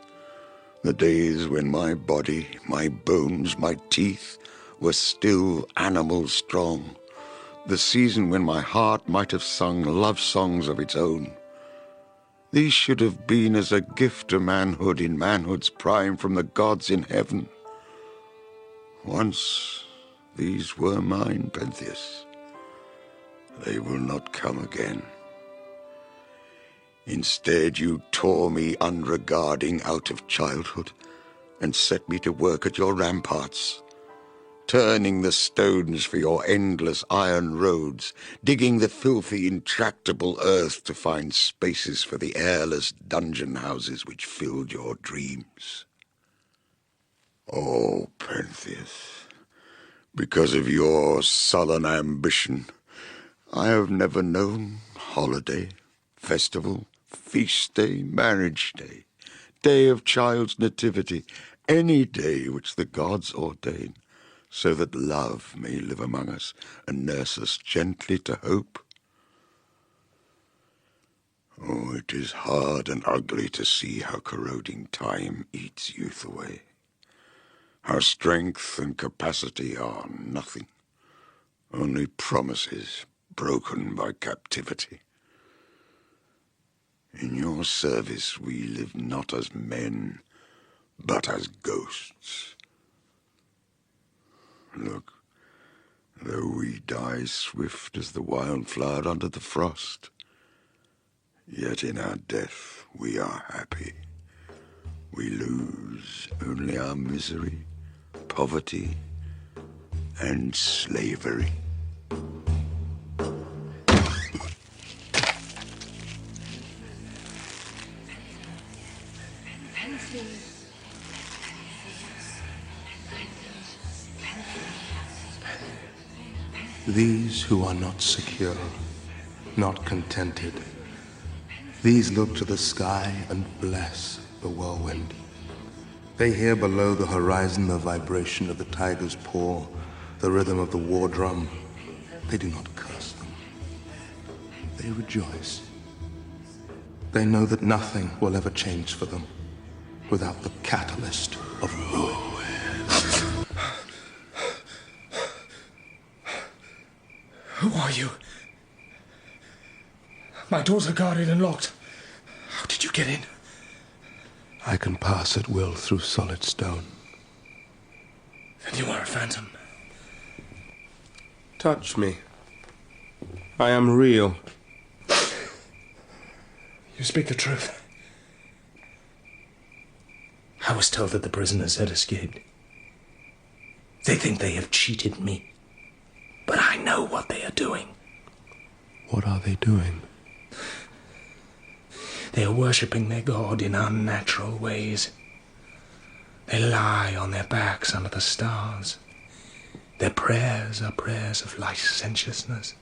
The days when my body, my bones, my teeth were still animal strong. The season when my heart might have sung love songs of its own. These should have been as a gift to manhood in manhood's prime from the gods in heaven. Once these were mine, Pentheus. They will not come again. Instead, you tore me unregarding out of childhood and set me to work at your ramparts, turning the stones for your endless iron roads, digging the filthy, intractable earth to find spaces for the airless dungeon houses which filled your dreams. Oh, Pentheus, because of your sullen ambition, I have never known holiday, festival, feast day, marriage day, day of child's nativity, any day which the gods ordain, so that love may live among us and nurse us gently to hope. Oh, it is hard and ugly to see how corroding time eats youth away, how strength and capacity are nothing, only promises broken by captivity. In your service we live not as men, but as ghosts. Look, though we die swift as the wildflower under the frost, yet in our death we are happy. We lose only our misery, poverty, and slavery. These who are not secure, not contented, these look to the sky and bless the whirlwind. They hear below the horizon the vibration of the tiger's paw, the rhythm of the war drum. They do not curse them. They rejoice. They know that nothing will ever change for them without the catalyst of ruin. Who are you? My doors are guarded and locked. How did you get in? I can pass at will through solid stone. Then you are a phantom. Touch me. I am real. You speak the truth. I was told that the prisoners had escaped. They think they have cheated me. But I know what they are doing. What are they doing? They are worshipping their god in unnatural ways. They lie on their backs under the stars. Their prayers are prayers of licentiousness.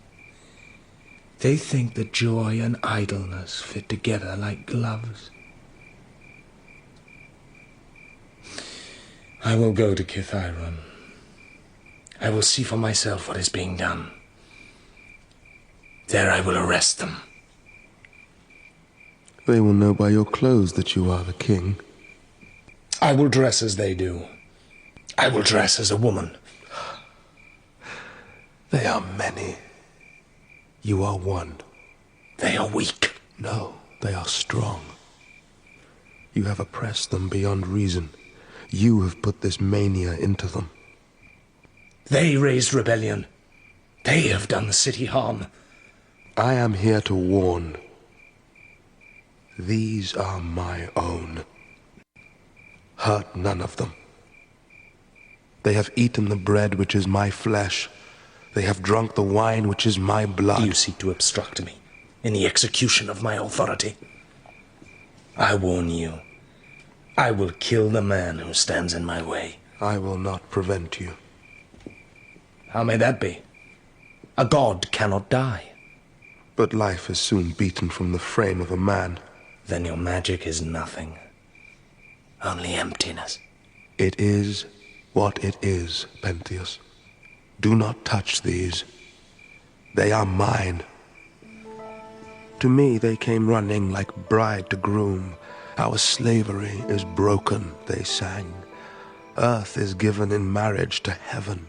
They think that joy and idleness fit together like gloves. I will go to Kithiron. I will see for myself what is being done. There I will arrest them. They will know by your clothes that you are the king. I will dress as they do. I will dress as a woman. They are many. You are one. They are weak. No, they are strong. You have oppressed them beyond reason. You have put this mania into them. They raised rebellion. They have done the city harm. I am here to warn. These are my own. hurt none of them. They have eaten the bread which is my flesh. They have drunk the wine which is my blood. You seek to obstruct me in the execution of my authority. I warn you, I will kill the man who stands in my way. I will not prevent you. How may that be? A god cannot die. But life is soon beaten from the frame of a man. Then your magic is nothing. Only emptiness. It is what it is, Pentheus. Do not touch these. They are mine. To me they came running like bride to groom. Our slavery is broken, they sang. Earth is given in marriage to heaven.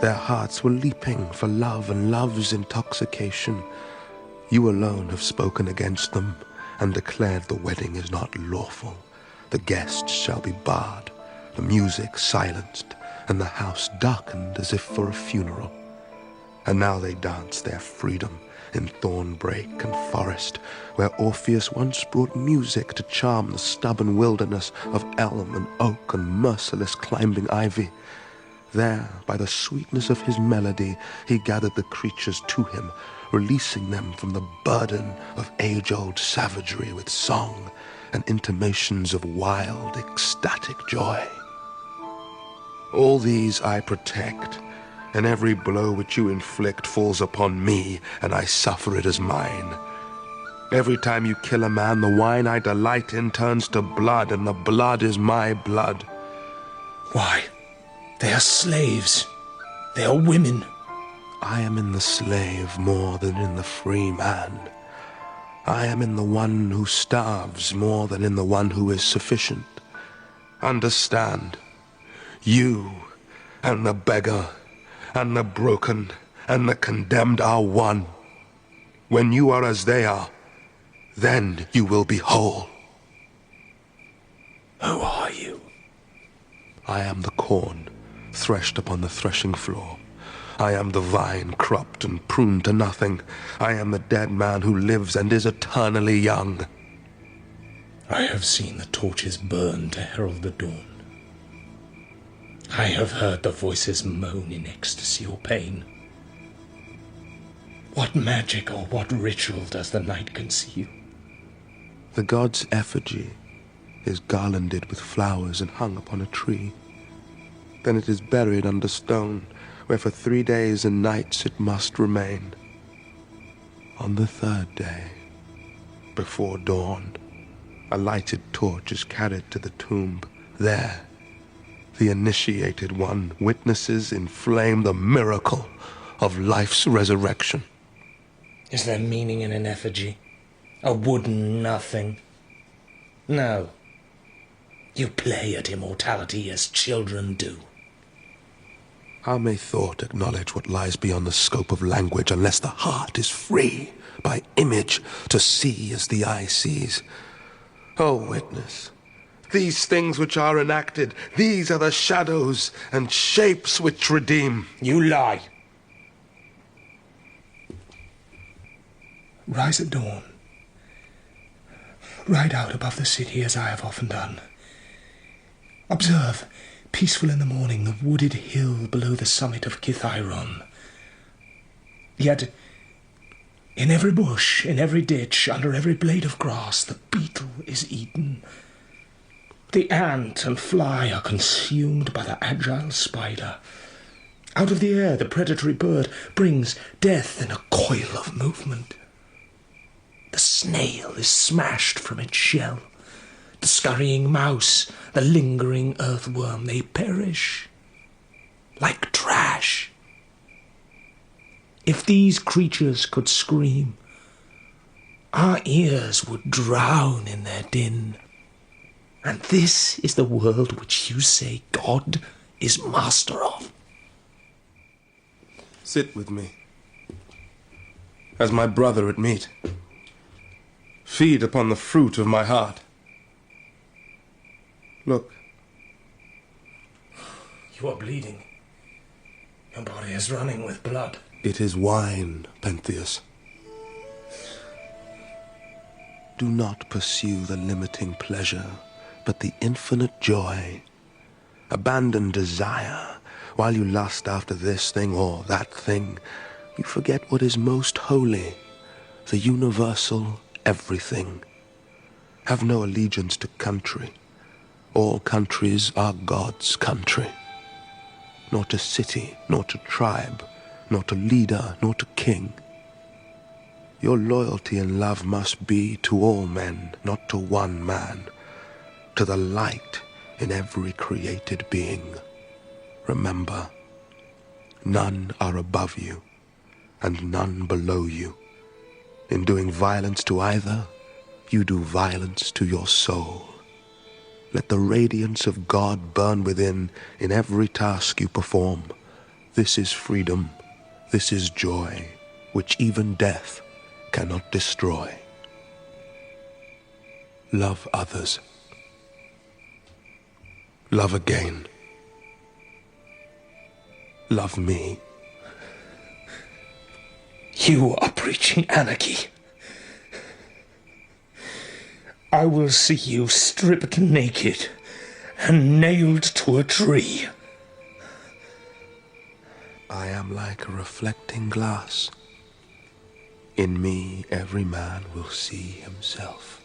Their hearts were leaping for love and love's intoxication. You alone have spoken against them and declared the wedding is not lawful. The guests shall be barred, the music silenced, and the house darkened as if for a funeral. And now they dance their freedom in thornbrake and forest, where Orpheus once brought music to charm the stubborn wilderness of elm and oak and merciless climbing ivy. There, by the sweetness of his melody, he gathered the creatures to him, releasing them from the burden of age-old savagery with song and intimations of wild, ecstatic joy. All these I protect, and every blow which you inflict falls upon me, and I suffer it as mine. Every time you kill a man, the wine I delight in turns to blood, and the blood is my blood. Why? They are slaves. They are women. I am in the slave more than in the free man. I am in the one who starves more than in the one who is sufficient. Understand, you and the beggar and the broken and the condemned are one. When you are as they are, then you will be whole. Who are you? I am the corn threshed upon the threshing floor. I am the vine cropped and pruned to nothing. I am the dead man who lives and is eternally young. I have seen the torches burn to herald the dawn. I have heard the voices moan in ecstasy or pain. What magic or what ritual does the night conceal? The god's effigy is garlanded with flowers and hung upon a tree. Then it is buried under stone, where for 3 days and nights it must remain. On the third day, before dawn, a lighted torch is carried to the tomb. There, the initiated one witnesses in flame the miracle of life's resurrection. Is there meaning in an effigy? A wooden nothing? No. You play at immortality as children do. How may thought acknowledge what lies beyond the scope of language unless the heart is free by image to see as the eye sees? O witness, these things which are enacted, these are the shadows and shapes which redeem. You lie. Rise at dawn. Ride out above the city as I have often done. Observe, peaceful in the morning, the wooded hill below the summit of Kithyron. Yet, in every bush, in every ditch, under every blade of grass, the beetle is eaten. The ant and fly are consumed by the agile spider. Out of the air, the predatory bird brings death in a coil of movement. The snail is smashed from its shell. The scurrying mouse, the lingering earthworm, they perish like trash. If these creatures could scream, our ears would drown in their din. And this is the world which you say God is master of. Sit with me, as my brother at meat. Feed upon the fruit of my heart. Look. You are bleeding. Your body is running with blood. It is wine, Pentheus. Do not pursue the limiting pleasure but the infinite joy. Abandon desire. While you lust after this thing or that thing, you forget what is most holy, the universal everything. Have no allegiance to country. All countries are God's country. Nor to city, nor to tribe, nor to leader, nor to king. Your loyalty and love must be to all men, not to one man, to the light in every created being. Remember, none are above you, and none below you. In doing violence to either, you do violence to your soul. Let the radiance of God burn within in every task you perform. This is freedom, this is joy, which even death cannot destroy. Love others. Love again. Love me. You are preaching anarchy. I will see you stripped naked and nailed to a tree. I am like a reflecting glass. In me every man will see himself.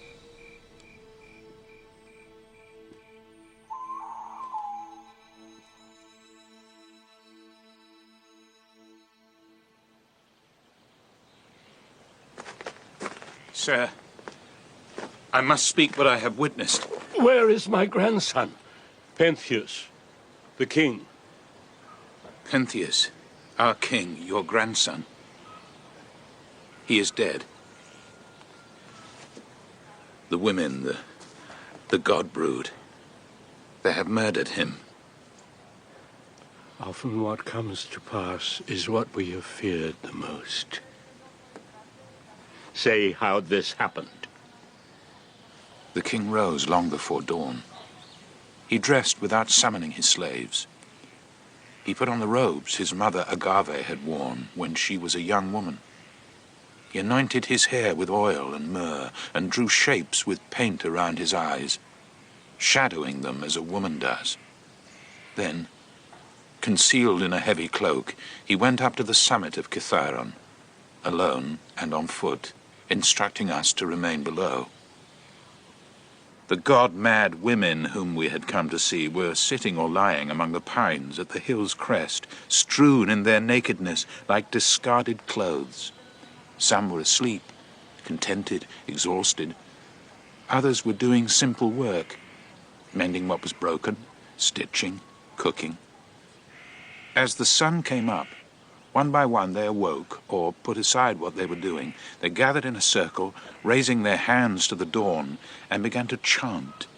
Sir, I must speak what I have witnessed. Where is my grandson? Pentheus, the king. Pentheus, our king, your grandson. He is dead. The women, the god brood, they have murdered him. Often what comes to pass is what we have feared the most. Say how this happened. The king rose long before dawn. He dressed without summoning his slaves. He put on the robes his mother Agave had worn when she was a young woman. He anointed his hair with oil and myrrh and drew shapes with paint around his eyes, shadowing them as a woman does. Then, concealed in a heavy cloak, he went up to the summit of Kithaeron, alone and on foot, instructing us to remain below. The god-mad women whom we had come to see were sitting or lying among the pines at the hill's crest, strewn in their nakedness like discarded clothes. Some were asleep, contented, exhausted. Others were doing simple work, mending what was broken, stitching, cooking. As the sun came up, one by one they awoke, or put aside what they were doing. They gathered in a circle, raising their hands to the dawn, and began to chant.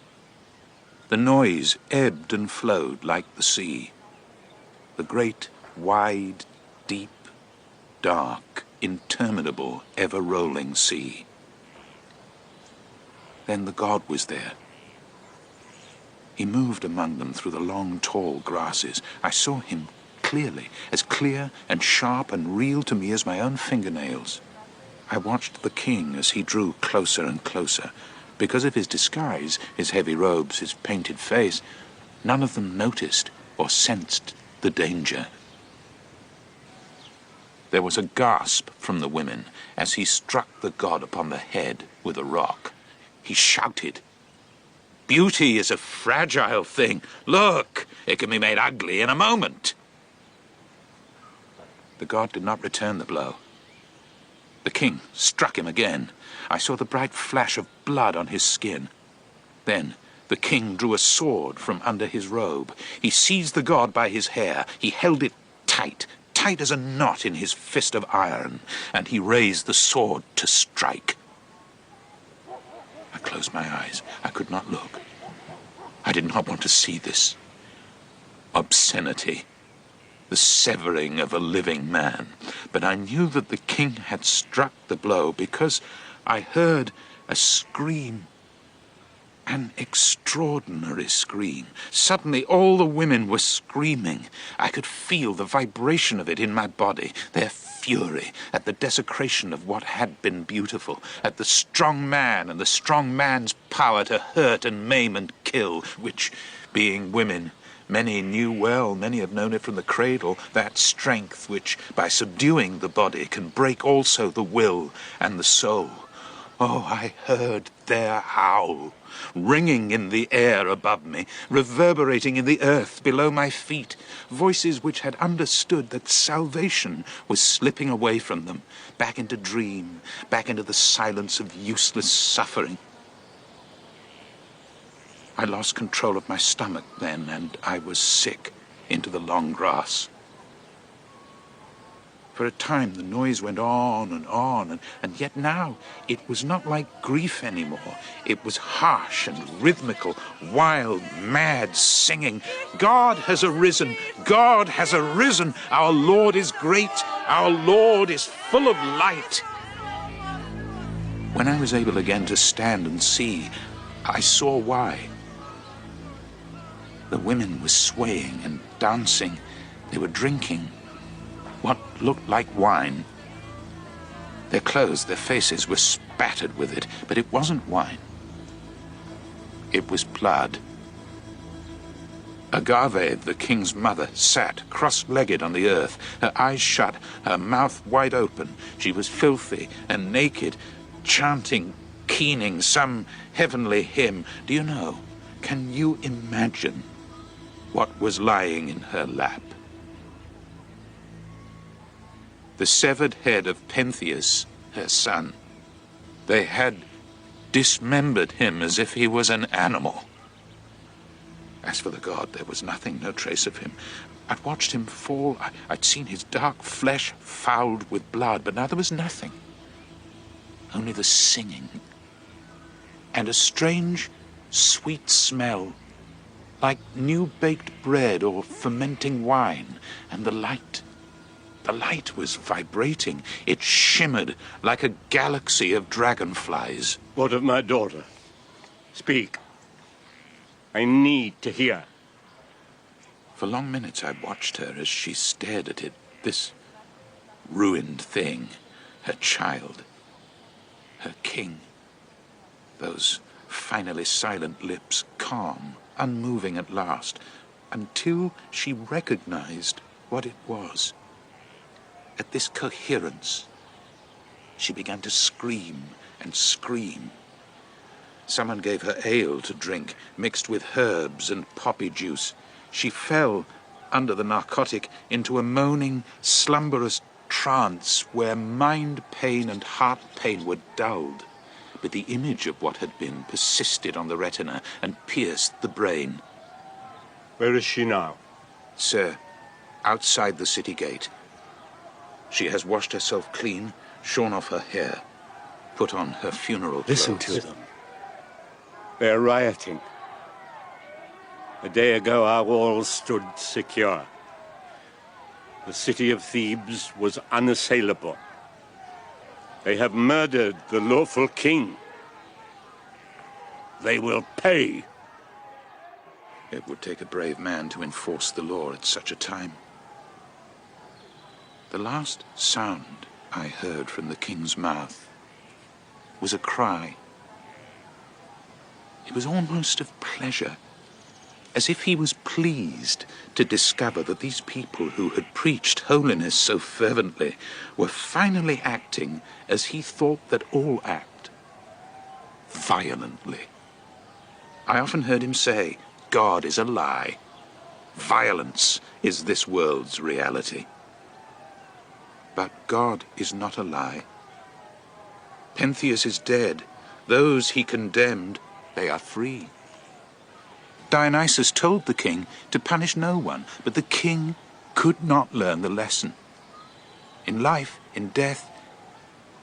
The noise ebbed and flowed like the sea. The great, wide, deep, dark, interminable, ever-rolling sea. Then the god was there. He moved among them through the long, tall grasses. I saw him clearly, as clear and sharp and real to me as my own fingernails. I watched the king as he drew closer and closer. Because of his disguise, his heavy robes, his painted face, none of them noticed or sensed the danger. There was a gasp from the women as he struck the god upon the head with a rock. He shouted, "Beauty is a fragile thing. Look, it can be made ugly in a moment." The god did not return the blow. The king struck him again. I saw the bright flash of blood on his skin. Then the king drew a sword from under his robe. He seized the god by his hair. He held it tight, tight as a knot in his fist of iron, and he raised the sword to strike. I closed my eyes. I could not look. I did not want to see this obscenity, the severing of a living man. But I knew that the king had struck the blow because I heard a scream, an extraordinary scream. Suddenly all the women were screaming. I could feel the vibration of it in my body, their fury at the desecration of what had been beautiful, at the strong man and the strong man's power to hurt and maim and kill. kill, which, being women, many knew well, many have known it from the cradle, that strength which, by subduing the body, can break also the will and the soul. Oh, I heard their howl, ringing in the air above me, reverberating in the earth below my feet, voices which had understood that salvation was slipping away from them, back into dream, back into the silence of useless suffering. I lost control of my stomach then, and I was sick into the long grass. For a time the noise went on, and yet now it was not like grief anymore. It was harsh and rhythmical, wild, mad singing. God has arisen! God has arisen! Our Lord is great! Our Lord is full of light! When I was able again to stand and see, I saw why. The women were swaying and dancing. They were drinking what looked like wine. Their clothes, their faces were spattered with it, but it wasn't wine. It was blood. Agave, the king's mother, sat cross-legged on the earth, her eyes shut, her mouth wide open. She was filthy and naked, chanting, keening some heavenly hymn. Do you know, can you imagine what was lying in her lap? The severed head of Pentheus, her son. They had dismembered him as if he was an animal. As for the god, there was nothing, no trace of him. I'd watched him fall. I'd seen his dark flesh fouled with blood, but now there was nothing. Only the singing. And a strange, sweet smell, like new-baked bread or fermenting wine, and the light. The light was vibrating. It shimmered like a galaxy of dragonflies. What of my daughter? Speak. I need to hear. For long minutes I watched her as she stared at it, this ruined thing, her child, her king. Those finally silent lips, calm, unmoving at last, until she recognized what it was. At this coherence, she began to scream and scream. Someone gave her ale to drink, mixed with herbs and poppy juice. She fell, under the narcotic, into a moaning, slumberous trance where mind pain and heart pain were dulled, but the image of what had been persisted on the retina and pierced the brain. Where is she now? Sir, outside the city gate. She has washed herself clean, shorn off her hair, put on her funeral clothes. Listen to them. They are rioting. A day ago our walls stood secure. The city of Thebes was unassailable. They have murdered the lawful king. They will pay. It would take a brave man to enforce the law at such a time. The last sound I heard from the king's mouth was a cry. It was almost of pleasure, as if he was pleased to discover that these people who had preached holiness so fervently were finally acting as he thought that all act, violently. I often heard him say, God is a lie. Violence is this world's reality. But God is not a lie. Pentheus is dead. Those he condemned, they are free. Dionysus told the king to punish no one, but the king could not learn the lesson. In life, in death,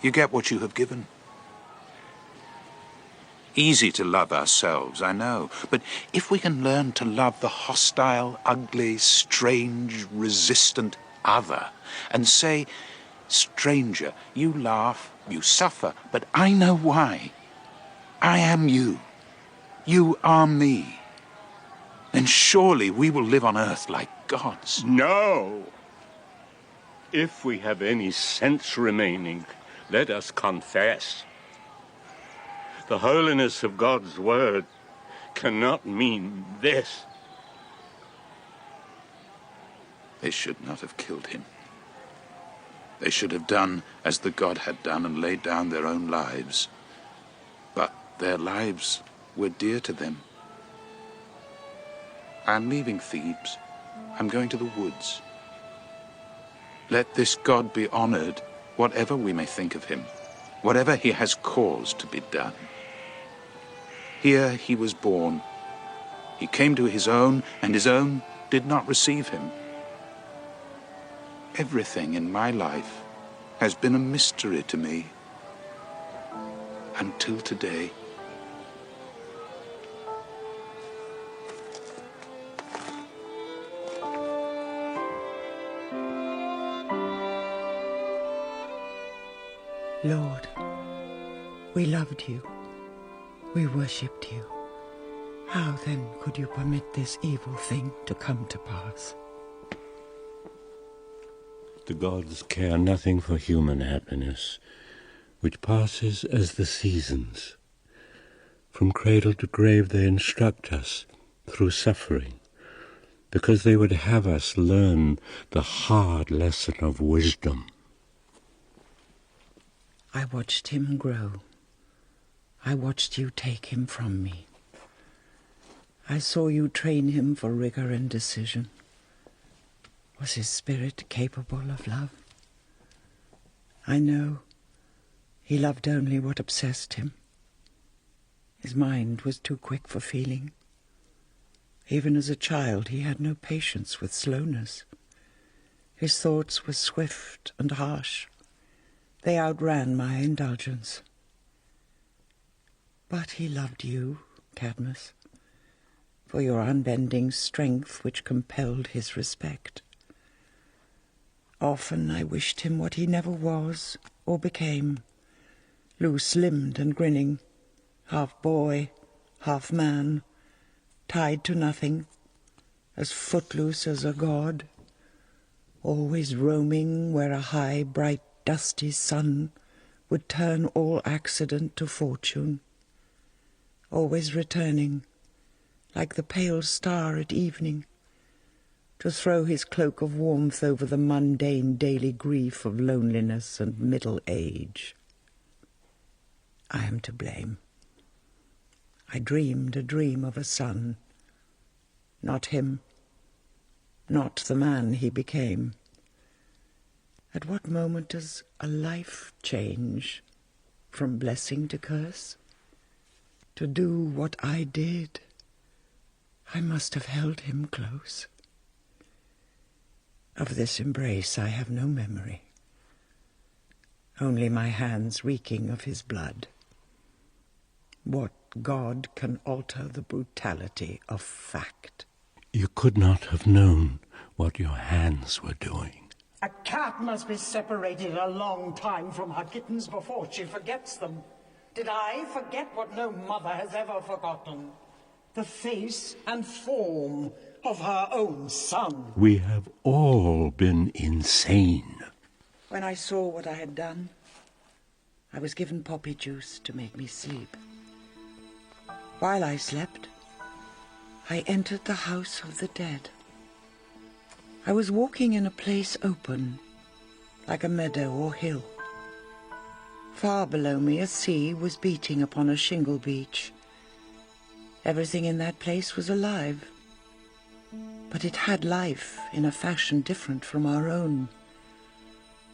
you get what you have given. Easy to love ourselves, I know, but if we can learn to love the hostile, ugly, strange, resistant other, and say, stranger, you laugh, you suffer, but I know why. I am you. You are me. Then surely we will live on earth like gods. No! If we have any sense remaining, let us confess. The holiness of God's word cannot mean this. They should not have killed him. They should have done as the god had done and laid down their own lives. But their lives were dear to them. I'm leaving Thebes. I'm going to the woods. Let this god be honored, whatever we may think of him, whatever he has caused to be done. Here he was born. He came to his own, and his own did not receive him. Everything in my life has been a mystery to me until today. Lord, we loved you. We worshipped you. How then could you permit this evil thing to come to pass? The gods care nothing for human happiness, which passes as the seasons. From cradle to grave they instruct us through suffering, because they would have us learn the hard lesson of wisdom. I watched him grow. I watched you take him from me. I saw you train him for rigor and decision. Was his spirit capable of love? I know he loved only what obsessed him. His mind was too quick for feeling. Even as a child, he had no patience with slowness. His thoughts were swift and harsh. They outran my indulgence. But he loved you, Cadmus, for your unbending strength which compelled his respect. Often I wished him what he never was or became, loose-limbed and grinning, half boy, half man, tied to nothing, as footloose as a god, always roaming where a high, bright, dusty sun would turn all accident to fortune, always returning, like the pale star at evening, to throw his cloak of warmth over the mundane daily grief of loneliness and middle age. I am to blame. I dreamed a dream of a son, not him, not the man he became. At what moment does a life change from blessing to curse? To do what I did, I must have held him close. Of this embrace I have no memory, only my hands reeking of his blood. What god can alter the brutality of fact? You could not have known what your hands were doing. A cat must be separated a long time from her kittens before she forgets them. Did I forget what no mother has ever forgotten? The face and form of her own son. We have all been insane. When I saw what I had done, I was given poppy juice to make me sleep. While I slept, I entered the house of the dead. I was walking in a place open, like a meadow or hill. Far below me, a sea was beating upon a shingle beach. Everything in that place was alive, but it had life in a fashion different from our own.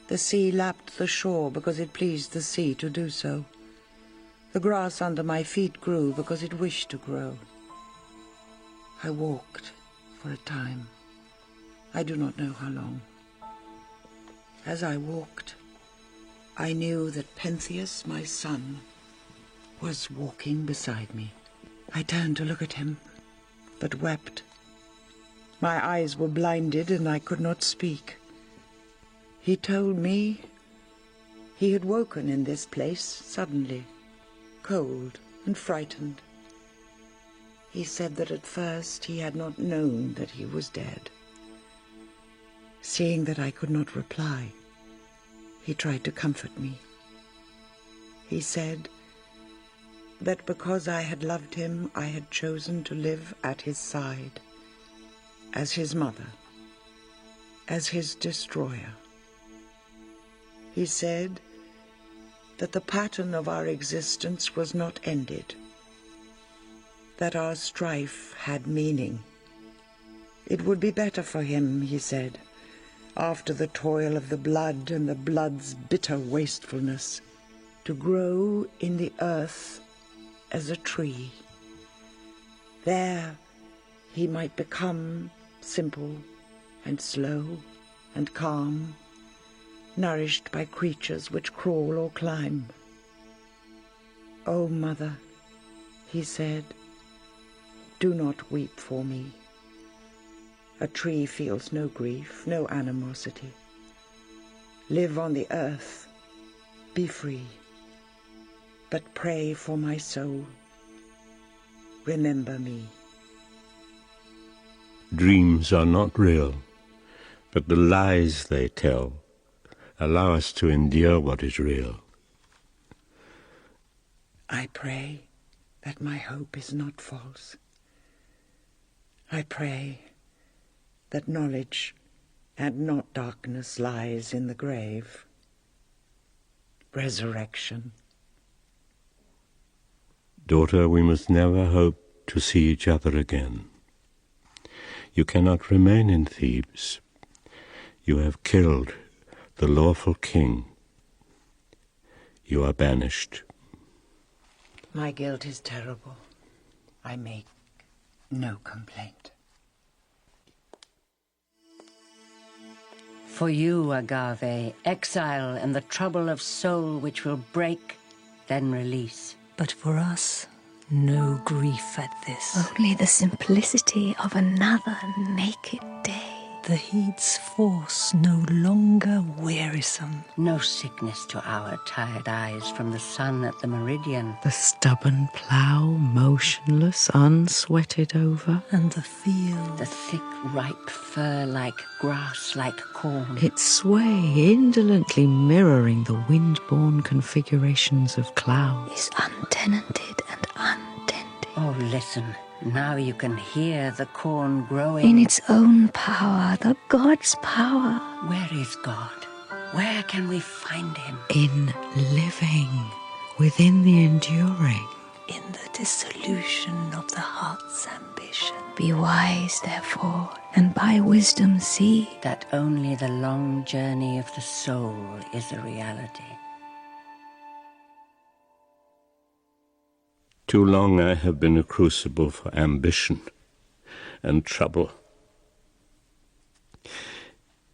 The sea lapped the shore because it pleased the sea to do so. The grass under my feet grew because it wished to grow. I walked for a time. I do not know how long. As I walked, I knew that Pentheus, my son, was walking beside me. I turned to look at him, but wept. My eyes were blinded and I could not speak. He told me he had woken in this place suddenly, cold and frightened. He said that at first he had not known that he was dead. Seeing that I could not reply, he tried to comfort me. He said, that because I had loved him, I had chosen to live at his side, as his mother, as his destroyer. He said that the pattern of our existence was not ended, that our strife had meaning. It would be better for him, he said, after the toil of the blood and the blood's bitter wastefulness, to grow in the earth as a tree. There he might become simple and slow and calm, nourished by creatures which crawl or climb. "O mother," he said, "do not weep for me. A tree feels no grief, no animosity. Live on the earth, be free, but pray for my soul. Remember me." Dreams are not real, but the lies they tell allow us to endure what is real. I pray that my hope is not false. I pray that knowledge and not darkness lies in the grave. Resurrection. Daughter, we must never hope to see each other again. You cannot remain in Thebes. You have killed the lawful king. You are banished. My guilt is terrible. I make no complaint. For you, Agave, exile and the trouble of soul which will break, then release. But for us, no grief at this. Only the simplicity of another naked day. The heat's force no longer wearisome. No sickness to our tired eyes from the sun at the meridian. The stubborn plough, motionless, unsweated over. And the field. The thick, ripe fur like grass, like corn. Its sway indolently mirroring the wind-borne configurations of cloud. Is untenanted and untended. Oh, listen. Now you can hear the corn growing. In its own power, the God's power. Where is God? Where can we find him? In living, within the enduring. In the dissolution of the heart's ambition. Be wise, therefore, and by wisdom see that only the long journey of the soul is a reality. Too long I have been a crucible for ambition and trouble.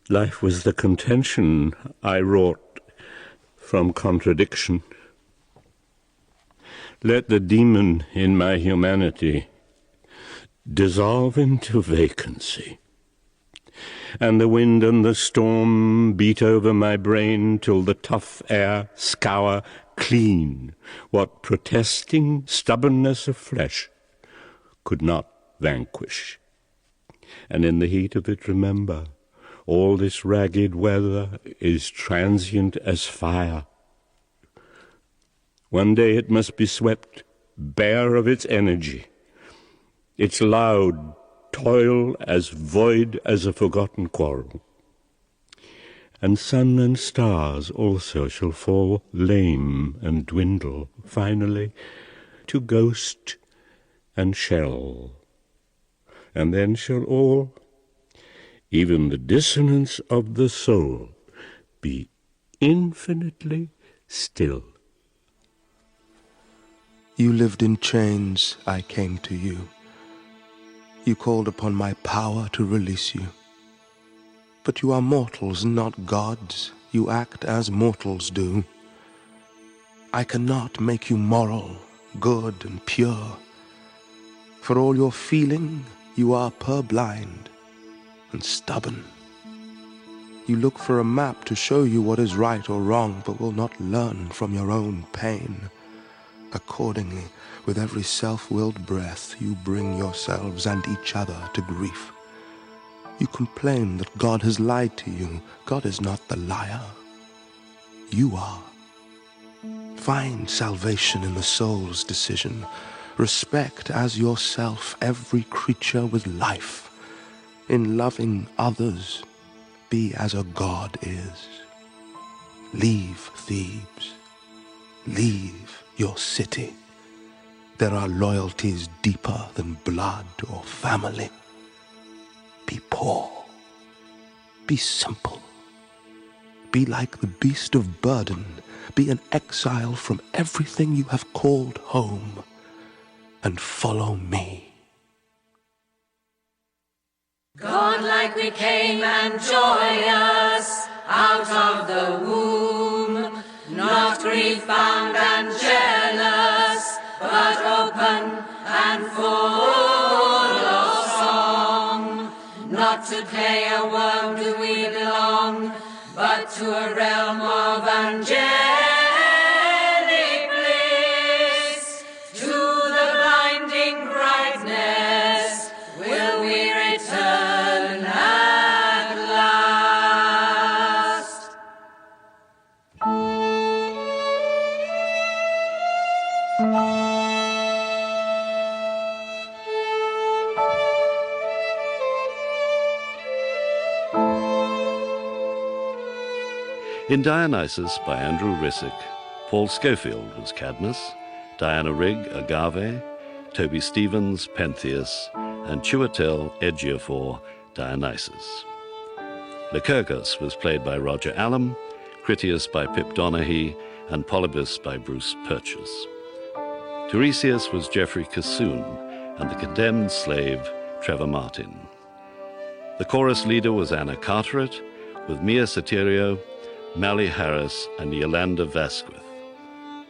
Life was the contention I wrought from contradiction. Let the demon in my humanity dissolve into vacancy, and the wind and the storm beat over my brain till the tough air scour clean what protesting stubbornness of flesh could not vanquish. And in the heat of it remember, all this ragged weather is transient as fire. One day it must be swept bare of its energy, its loud toil as void as a forgotten quarrel. And sun and stars also shall fall lame and dwindle, finally, to ghost and shell. And then shall all, even the dissonance of the soul, be infinitely still. You lived in chains, I came to you. You called upon my power to release you. But you are mortals, not gods. You act as mortals do. I cannot make you moral, good and pure. For all your feeling, you are purblind and stubborn. You look for a map to show you what is right or wrong, but will not learn from your own pain. Accordingly, with every self-willed breath, you bring yourselves and each other to grief. You complain that God has lied to you. God is not the liar. You are. Find salvation in the soul's decision. Respect as yourself every creature with life. In loving others, be as a god is. Leave Thebes. Leave your city. There are loyalties deeper than blood or family. Be poor. Be simple. Be like the beast of burden. Be an exile from everything you have called home. And follow me. Godlike we came and joyous out of the womb, not grief-bound and jealous, but open and full of song. Not to play a worm do we belong, but to a realm of angelic bliss. To the blinding brightness will we return at last. In Dionysus by Andrew Rissik, Paul Schofield was Cadmus, Diana Rigg Agave, Toby Stevens Pentheus, and Chiwetel Ejiofor Dionysus. Lycurgus was played by Roger Allam, Critias by Pip Donaghy, and Polybus by Bruce Purchas. Tiresias was Geoffrey Cassoon, and the condemned slave Trevor Martin. The chorus leader was Anna Carteret, with Mia Sotirio, Mally Harris, and Yolanda Vasquez.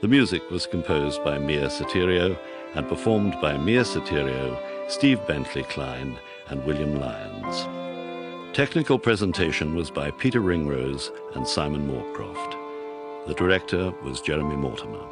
The music was composed by Mia Sotirio and performed by Mia Sotirio, Steve Bentley Klein, and William Lyons. Technical presentation was by Peter Ringrose and Simon Moorcroft. The director was Jeremy Mortimer.